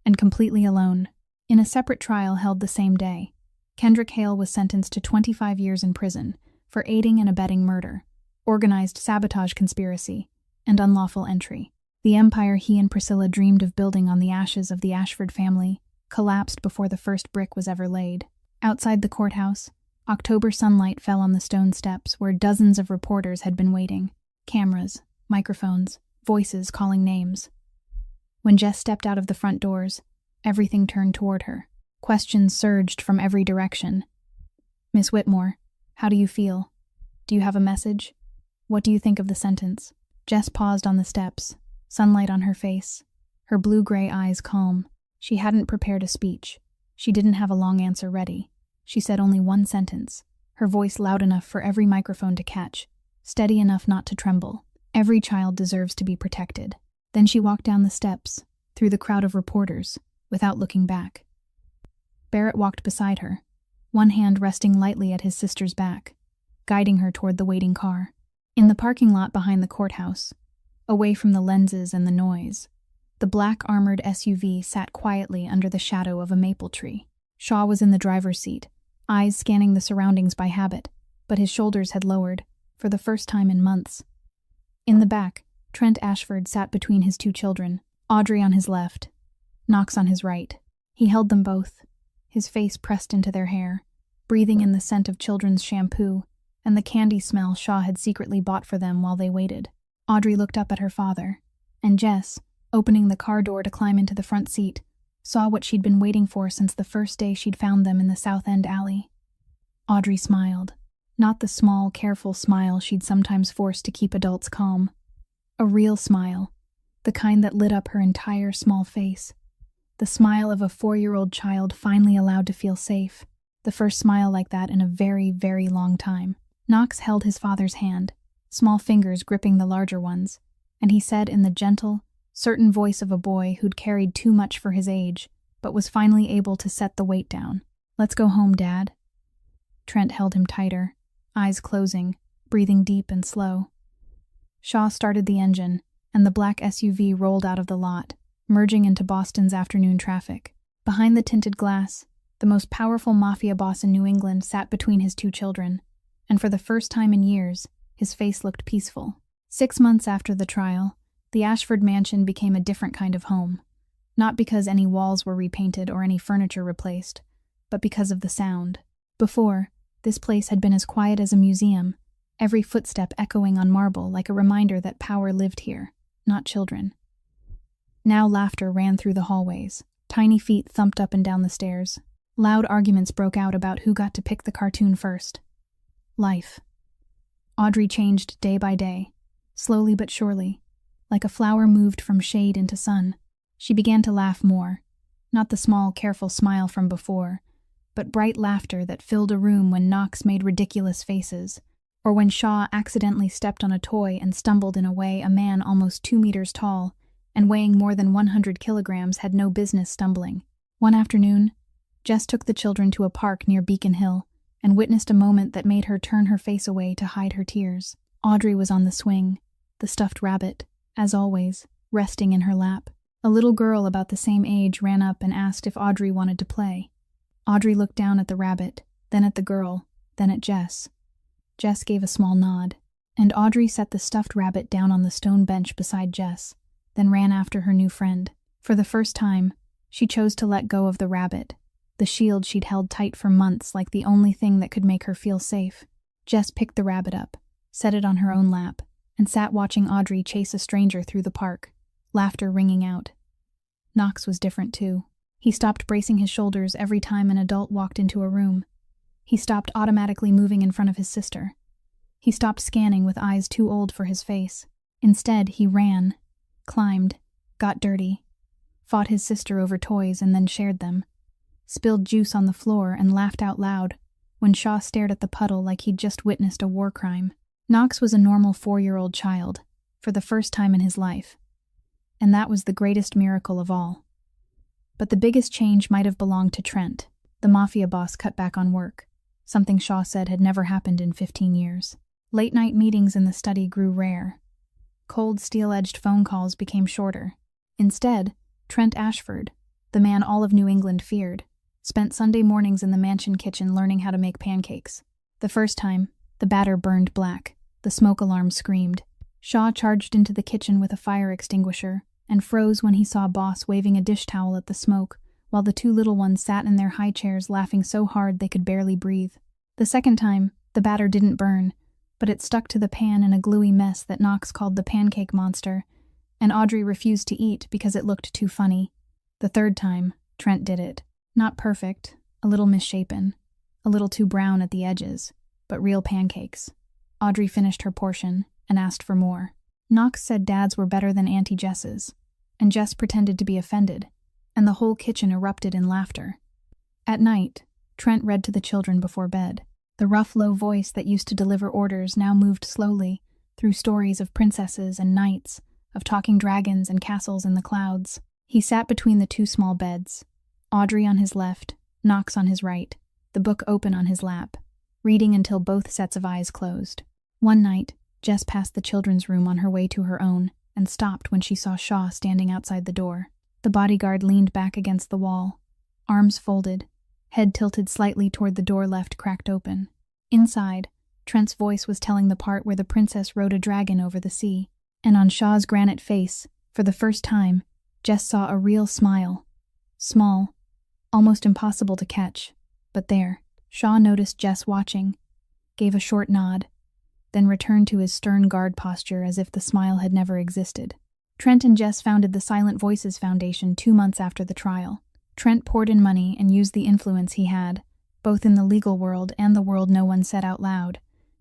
and completely alone. In a separate trial held the same day, Kendrick Hale was sentenced to 25 years in prison for aiding and abetting murder, organized sabotage conspiracy, and unlawful entry. The empire he and Priscilla dreamed of building on the ashes of the Ashford family collapsed before the first brick was ever laid. Outside the courthouse, October sunlight fell on the stone steps where dozens of reporters had been waiting. Cameras, microphones, voices calling names. When Jess stepped out of the front doors, everything turned toward her. Questions surged from every direction. Miss Whitmore, how do you feel? Do you have a message? What do you think of the sentence? Jess paused on the steps, sunlight on her face, her blue-gray eyes calm. She hadn't prepared a speech. She didn't have a long answer ready. She said only one sentence, her voice loud enough for every microphone to catch, steady enough not to tremble. Every child deserves to be protected. Then she walked down the steps, through the crowd of reporters, without looking back. Barrett walked beside her, one hand resting lightly at his sister's back, guiding her toward the waiting car. In the parking lot behind the courthouse, away from the lenses and the noise, the black armored SUV sat quietly under the shadow of a maple tree. Shaw was in the driver's seat, eyes scanning the surroundings by habit, but his shoulders had lowered, for the first time in months. In the back, Trent Ashford sat between his two children, Audrey on his left, Knox on his right. He held them both, his face pressed into their hair, breathing in the scent of children's shampoo and the candy smell Shaw had secretly bought for them while they waited. Audrey looked up at her father, and Jess, opening the car door to climb into the front seat, saw what she'd been waiting for since the first day she'd found them in the South End alley. Audrey smiled, not the small, careful smile she'd sometimes forced to keep adults calm. A real smile, the kind that lit up her entire small face. The smile of a 4-year-old child finally allowed to feel safe. The first smile like that in a very, very long time. Knox held his father's hand, small fingers gripping the larger ones, and he said in the gentle, certain voice of a boy who'd carried too much for his age, but was finally able to set the weight down. "Let's go home, Dad." Trent held him tighter, eyes closing, breathing deep and slow. Shaw started the engine, and the black SUV rolled out of the lot, merging into Boston's afternoon traffic. Behind the tinted glass, the most powerful mafia boss in New England sat between his two children, and for the first time in years, his face looked peaceful. 6 months after the trial, the Ashford mansion became a different kind of home, not because any walls were repainted or any furniture replaced, but because of the sound. Before, this place had been as quiet as a museum, every footstep echoing on marble like a reminder that power lived here, not children. Now laughter ran through the hallways, tiny feet thumped up and down the stairs. Loud arguments broke out about who got to pick the cartoon first. Life. Audrey changed day by day, slowly but surely, like a flower moved from shade into sun. She began to laugh more, not the small, careful smile from before, but bright laughter that filled a room when Knox made ridiculous faces, or when Shaw accidentally stepped on a toy and stumbled in a way a man almost 2 meters tall and weighing more than 100 kilograms had no business stumbling. One afternoon, Jess took the children to a park near Beacon Hill and witnessed a moment that made her turn her face away to hide her tears. Audrey was on the swing, the stuffed rabbit, as always, resting in her lap. A little girl about the same age ran up and asked if Audrey wanted to play. Audrey looked down at the rabbit, then at the girl, then at Jess. Jess gave a small nod, and Audrey set the stuffed rabbit down on the stone bench beside Jess, then ran after her new friend. For the first time, she chose to let go of the rabbit, the shield she'd held tight for months like the only thing that could make her feel safe. Jess picked the rabbit up, set it on her own lap, and sat watching Audrey chase a stranger through the park, laughter ringing out. Knox was different too. He stopped bracing his shoulders every time an adult walked into a room. He stopped automatically moving in front of his sister. He stopped scanning with eyes too old for his face. Instead, he ran, climbed, got dirty, fought his sister over toys and then shared them, spilled juice on the floor and laughed out loud when Shaw stared at the puddle like he'd just witnessed a war crime. Knox was a normal 4-year-old child, for the first time in his life. And that was the greatest miracle of all. But the biggest change might have belonged to Trent. The mafia boss cut back on work, something Shaw said had never happened in 15 years. Late-night meetings in the study grew rare. Cold, steel-edged phone calls became shorter. Instead, Trent Ashford, the man all of New England feared, spent Sunday mornings in the mansion kitchen learning how to make pancakes. The first time, the batter burned black. The smoke alarm screamed. Shaw charged into the kitchen with a fire extinguisher and froze when he saw Boss waving a dish towel at the smoke, while the two little ones sat in their high chairs laughing so hard they could barely breathe. The second time, the batter didn't burn, but it stuck to the pan in a gluey mess that Knox called the pancake monster, and Audrey refused to eat because it looked too funny. The third time, Trent did it. Not perfect, a little misshapen, a little too brown at the edges, but real pancakes. Audrey finished her portion and asked for more. Knox said Dad's were better than Auntie Jess's, and Jess pretended to be offended, and the whole kitchen erupted in laughter. At night, Trent read to the children before bed. The rough, low voice that used to deliver orders now moved slowly through stories of princesses and knights, of talking dragons and castles in the clouds. He sat between the two small beds, Audrey on his left, Knox on his right, the book open on his lap, reading until both sets of eyes closed. One night, Jess passed the children's room on her way to her own and stopped when she saw Shaw standing outside the door. The bodyguard leaned back against the wall, arms folded, head tilted slightly toward the door left cracked open. Inside, Trent's voice was telling the part where the princess rode a dragon over the sea, and on Shaw's granite face, for the first time, Jess saw a real smile. Small, almost impossible to catch, but there. Shaw noticed Jess watching, gave a short nod, then returned to his stern guard posture as if the smile had never existed. Trent and Jess founded the Silent Voices Foundation 2 months after the trial. Trent poured in money and used the influence he had, both in the legal world and the world no one said out loud,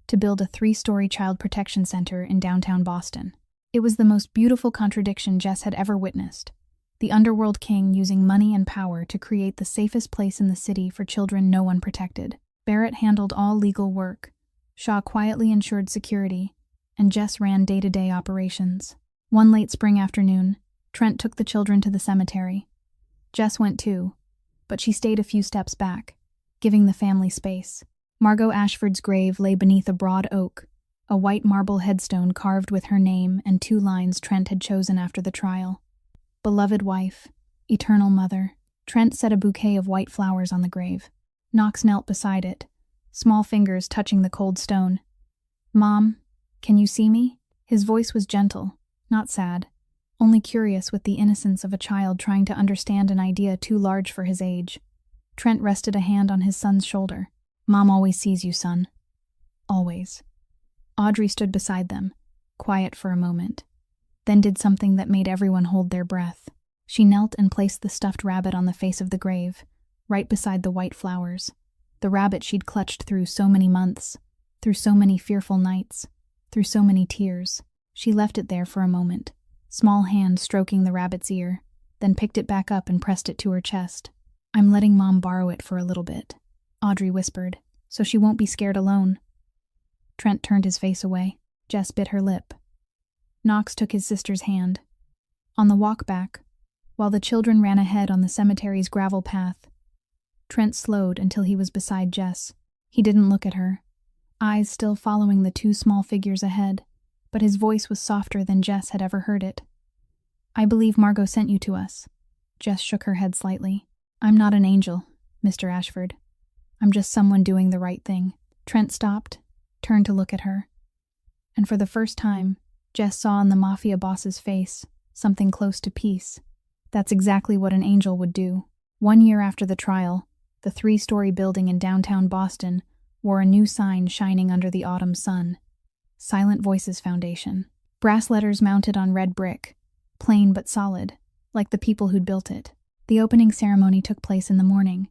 to build a 3-story child protection center in downtown Boston. It was the most beautiful contradiction Jess had ever witnessed. The underworld king using money and power to create the safest place in the city for children no one protected. Barrett handled all legal work. Shaw quietly ensured security, and Jess ran day-to-day operations. One late spring afternoon, Trent took the children to the cemetery. Jess went too, but she stayed a few steps back, giving the family space. Margot Ashford's grave lay beneath a broad oak, a white marble headstone carved with her name and 2 lines Trent had chosen after the trial. Beloved wife, eternal mother. Trent set a bouquet of white flowers on the grave. Knox knelt beside it, small fingers touching the cold stone. Mom, can you see me? His voice was gentle, not sad, only curious with the innocence of a child trying to understand an idea too large for his age. Trent rested a hand on his son's shoulder. Mom always sees you, son. Always. Audrey stood beside them, quiet for a moment, then did something that made everyone hold their breath. She knelt and placed the stuffed rabbit on the face of the grave, right beside the white flowers. The rabbit she'd clutched through so many months, through so many fearful nights, through so many tears. She left it there for a moment, small hand stroking the rabbit's ear, then picked it back up and pressed it to her chest. I'm letting Mom borrow it for a little bit, Audrey whispered, so she won't be scared alone. Trent turned his face away. Jess bit her lip. Knox took his sister's hand. On the walk back, while the children ran ahead on the cemetery's gravel path, Trent slowed until he was beside Jess. He didn't look at her, eyes still following the 2 small figures ahead, but his voice was softer than Jess had ever heard it. I believe Margot sent you to us. Jess shook her head slightly. I'm not an angel, Mr. Ashford. I'm just someone doing the right thing. Trent stopped, turned to look at her, and for the first time, Jess saw on the Mafia boss's face something close to peace. That's exactly what an angel would do. 1 year after the trial, the 3-story building in downtown Boston wore a new sign shining under the autumn sun. Silent Voices Foundation. Brass letters mounted on red brick, plain but solid, like the people who'd built it. The opening ceremony took place in the morning.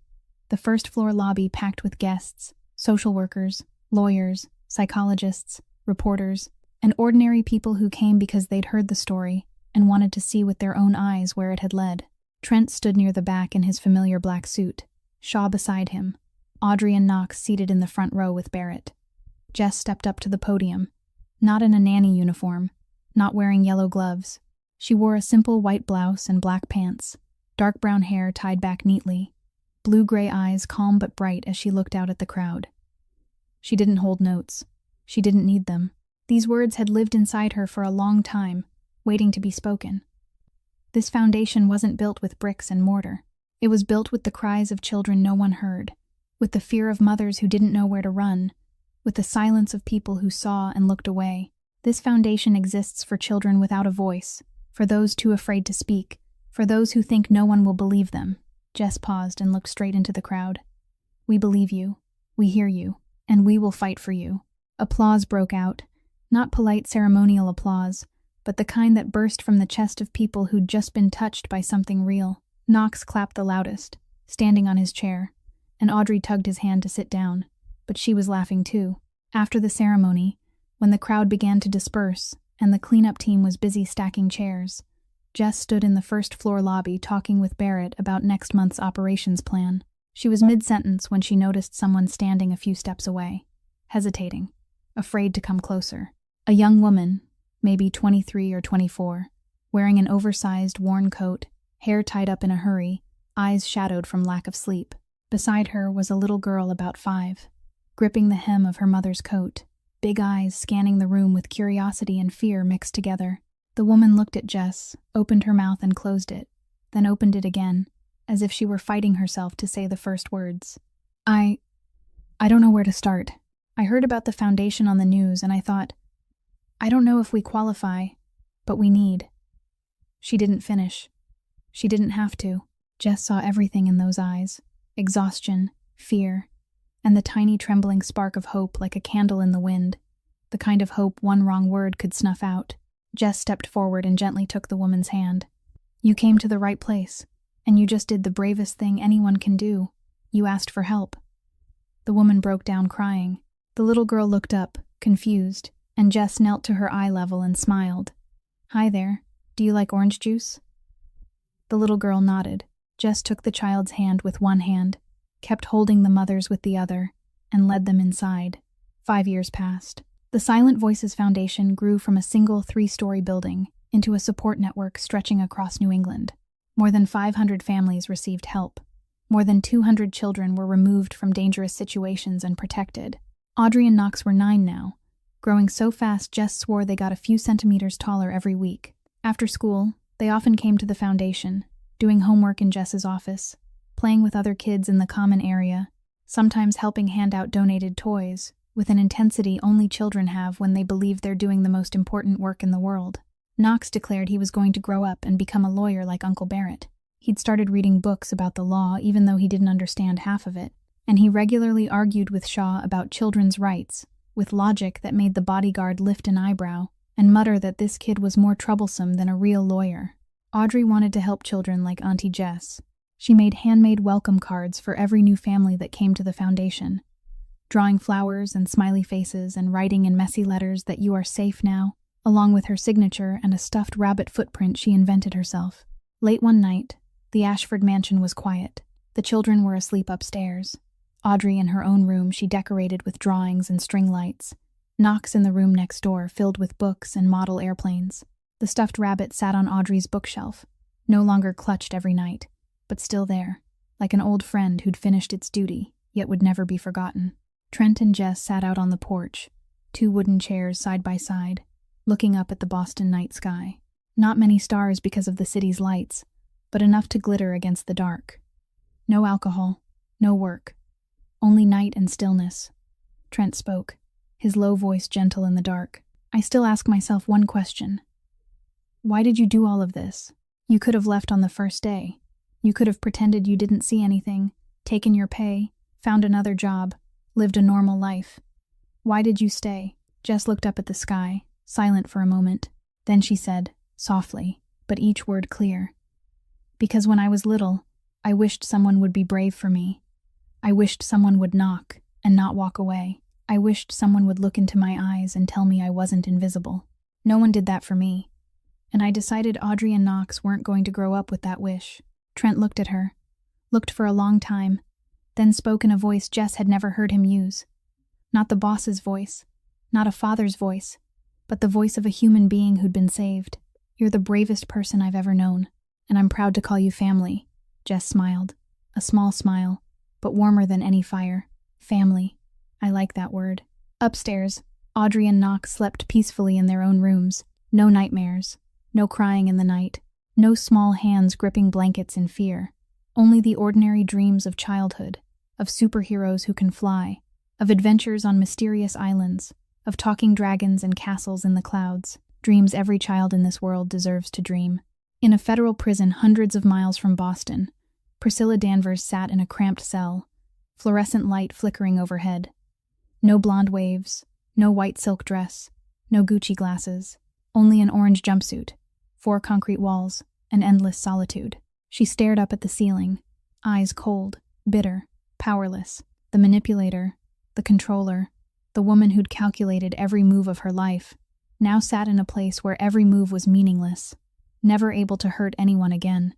The first-floor lobby packed with guests, social workers, lawyers, psychologists, reporters, and ordinary people who came because they'd heard the story and wanted to see with their own eyes where it had led. Trent stood near the back in his familiar black suit, Shaw beside him, Audrey and Knox seated in the front row with Barrett. Jess stepped up to the podium, not in a nanny uniform, not wearing yellow gloves. She wore a simple white blouse and black pants, dark brown hair tied back neatly, blue-gray eyes calm but bright as she looked out at the crowd. She didn't hold notes. She didn't need them. These words had lived inside her for a long time, waiting to be spoken. This foundation wasn't built with bricks and mortar. It was built with the cries of children no one heard, with the fear of mothers who didn't know where to run, with the silence of people who saw and looked away. This foundation exists for children without a voice, for those too afraid to speak, for those who think no one will believe them. Jess paused and looked straight into the crowd. We believe you, we hear you, and we will fight for you. Applause broke out, not polite ceremonial applause, but the kind that burst from the chest of people who'd just been touched by something real. Knox clapped the loudest, standing on his chair, and Audrey tugged his hand to sit down, but she was laughing too. After the ceremony, when the crowd began to disperse and the cleanup team was busy stacking chairs, Jess stood in the first-floor lobby talking with Barrett about next month's operations plan. She was mid-sentence when she noticed someone standing a few steps away, hesitating, afraid to come closer. A young woman, maybe 23 or 24, wearing an oversized, worn coat, hair tied up in a hurry, eyes shadowed from lack of sleep. Beside her was a little girl about 5, gripping the hem of her mother's coat, big eyes scanning the room with curiosity and fear mixed together. The woman looked at Jess, opened her mouth and closed it, then opened it again, as if she were fighting herself to say the first words. I don't know where to start. I heard about the foundation on the news and I thought, I don't know if we qualify, but we need. She didn't finish. She didn't have to. Jess saw everything in those eyes. Exhaustion, fear, and the tiny trembling spark of hope like a candle in the wind. The kind of hope one wrong word could snuff out. Jess stepped forward and gently took the woman's hand. You came to the right place, and you just did the bravest thing anyone can do. You asked for help. The woman broke down crying. The little girl looked up, confused, and Jess knelt to her eye level and smiled. Hi there, do you like orange juice? The little girl nodded. Jess took the child's hand with one hand, kept holding the mother's with the other, and led them inside. 5 years passed. The Silent Voices Foundation grew from a single 3-story building into a support network stretching across New England. More than 500 families received help. More than 200 children were removed from dangerous situations and protected. Audrey and Knox were 9 now, growing so fast Jess swore they got a few centimeters taller every week. After school, they often came to the foundation, doing homework in Jess's office, playing with other kids in the common area, sometimes helping hand out donated toys, with an intensity only children have when they believe they're doing the most important work in the world. Knox declared he was going to grow up and become a lawyer like Uncle Barrett. He'd started reading books about the law even though he didn't understand half of it, and he regularly argued with Shaw about children's rights, with logic that made the bodyguard lift an eyebrow and mutter that this kid was more troublesome than a real lawyer. Audrey wanted to help children like Auntie Jess. She made handmade welcome cards for every new family that came to the foundation, drawing flowers and smiley faces and writing in messy letters that you are safe now, along with her signature and a stuffed rabbit footprint she invented herself. Late one night, the Ashford mansion was quiet. The children were asleep upstairs. Audrey in her own room she decorated with drawings and string lights. Knox in the room next door filled with books and model airplanes. The stuffed rabbit sat on Audrey's bookshelf, no longer clutched every night, but still there, like an old friend who'd finished its duty, yet would never be forgotten. Trent and Jess sat out on the porch, 2 wooden chairs side by side, looking up at the Boston night sky. Not many stars because of the city's lights, but enough to glitter against the dark. No alcohol, no work, only night and stillness. Trent spoke, his low voice gentle in the dark. I still ask myself one question. Why did you do all of this? You could have left on the first day. You could have pretended you didn't see anything, taken your pay, found another job, lived a normal life. Why did you stay? Jess looked up at the sky, silent for a moment. Then she said, softly, but each word clear. Because when I was little, I wished someone would be brave for me. I wished someone would knock and not walk away. I wished someone would look into my eyes and tell me I wasn't invisible. No one did that for me. And I decided Audrey and Knox weren't going to grow up with that wish. Trent looked at her, looked for a long time, then spoke in a voice Jess had never heard him use. Not the boss's voice, not a father's voice, but the voice of a human being who'd been saved. You're the bravest person I've ever known, and I'm proud to call you family. Jess smiled, a small smile, but warmer than any fire. Family. I like that word. Upstairs, Audrey and Knox slept peacefully in their own rooms. No nightmares, no crying in the night, no small hands gripping blankets in fear. Only the ordinary dreams of childhood, of superheroes who can fly, of adventures on mysterious islands, of talking dragons and castles in the clouds, dreams every child in this world deserves to dream. In a federal prison hundreds of miles from Boston, Priscilla Danvers sat in a cramped cell, fluorescent light flickering overhead. No blonde waves, no white silk dress, no Gucci glasses, only an orange jumpsuit, 4 concrete walls, and endless solitude. She stared up at the ceiling, eyes cold, bitter, powerless. The manipulator, the controller, the woman who'd calculated every move of her life, now sat in a place where every move was meaningless, never able to hurt anyone again.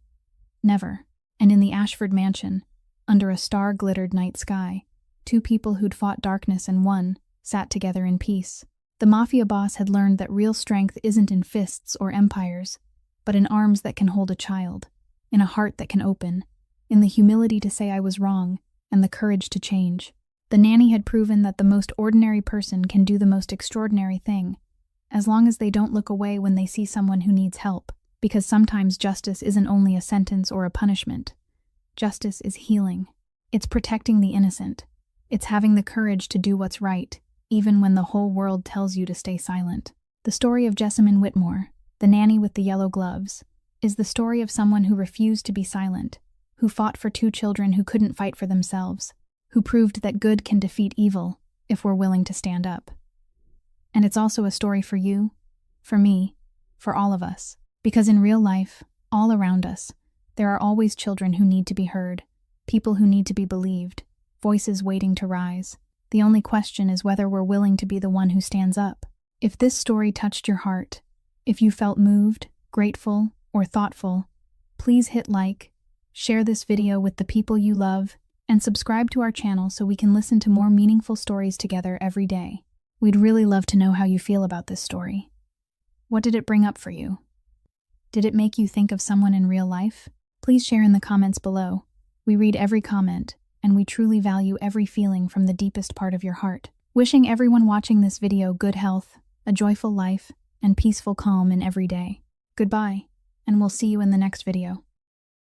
Never. And in the Ashford mansion, under a star-glittered night sky, 2 people who'd fought darkness and won sat together in peace. The Mafia boss had learned that real strength isn't in fists or empires, but in arms that can hold a child, in a heart that can open, in the humility to say I was wrong, and the courage to change. The nanny had proven that the most ordinary person can do the most extraordinary thing, as long as they don't look away when they see someone who needs help, because sometimes justice isn't only a sentence or a punishment. Justice is healing. It's protecting the innocent. It's having the courage to do what's right, even when the whole world tells you to stay silent. The story of Jessamine Whitmore, the nanny with the yellow gloves, is the story of someone who refused to be silent, who fought for 2 children who couldn't fight for themselves, who proved that good can defeat evil if we're willing to stand up. And it's also a story for you, for me, for all of us. Because in real life, all around us, there are always children who need to be heard, people who need to be believed, voices waiting to rise. The only question is whether we're willing to be the one who stands up. If this story touched your heart, if you felt moved, grateful, or thoughtful, please hit like, share this video with the people you love, and subscribe to our channel so we can listen to more meaningful stories together every day. We'd really love to know how you feel about this story. What did it bring up for you? Did it make you think of someone in real life? Please share in the comments below. We read every comment, and we truly value every feeling from the deepest part of your heart. Wishing everyone watching this video good health, a joyful life, and peaceful calm in every day. Goodbye, and we'll see you in the next video.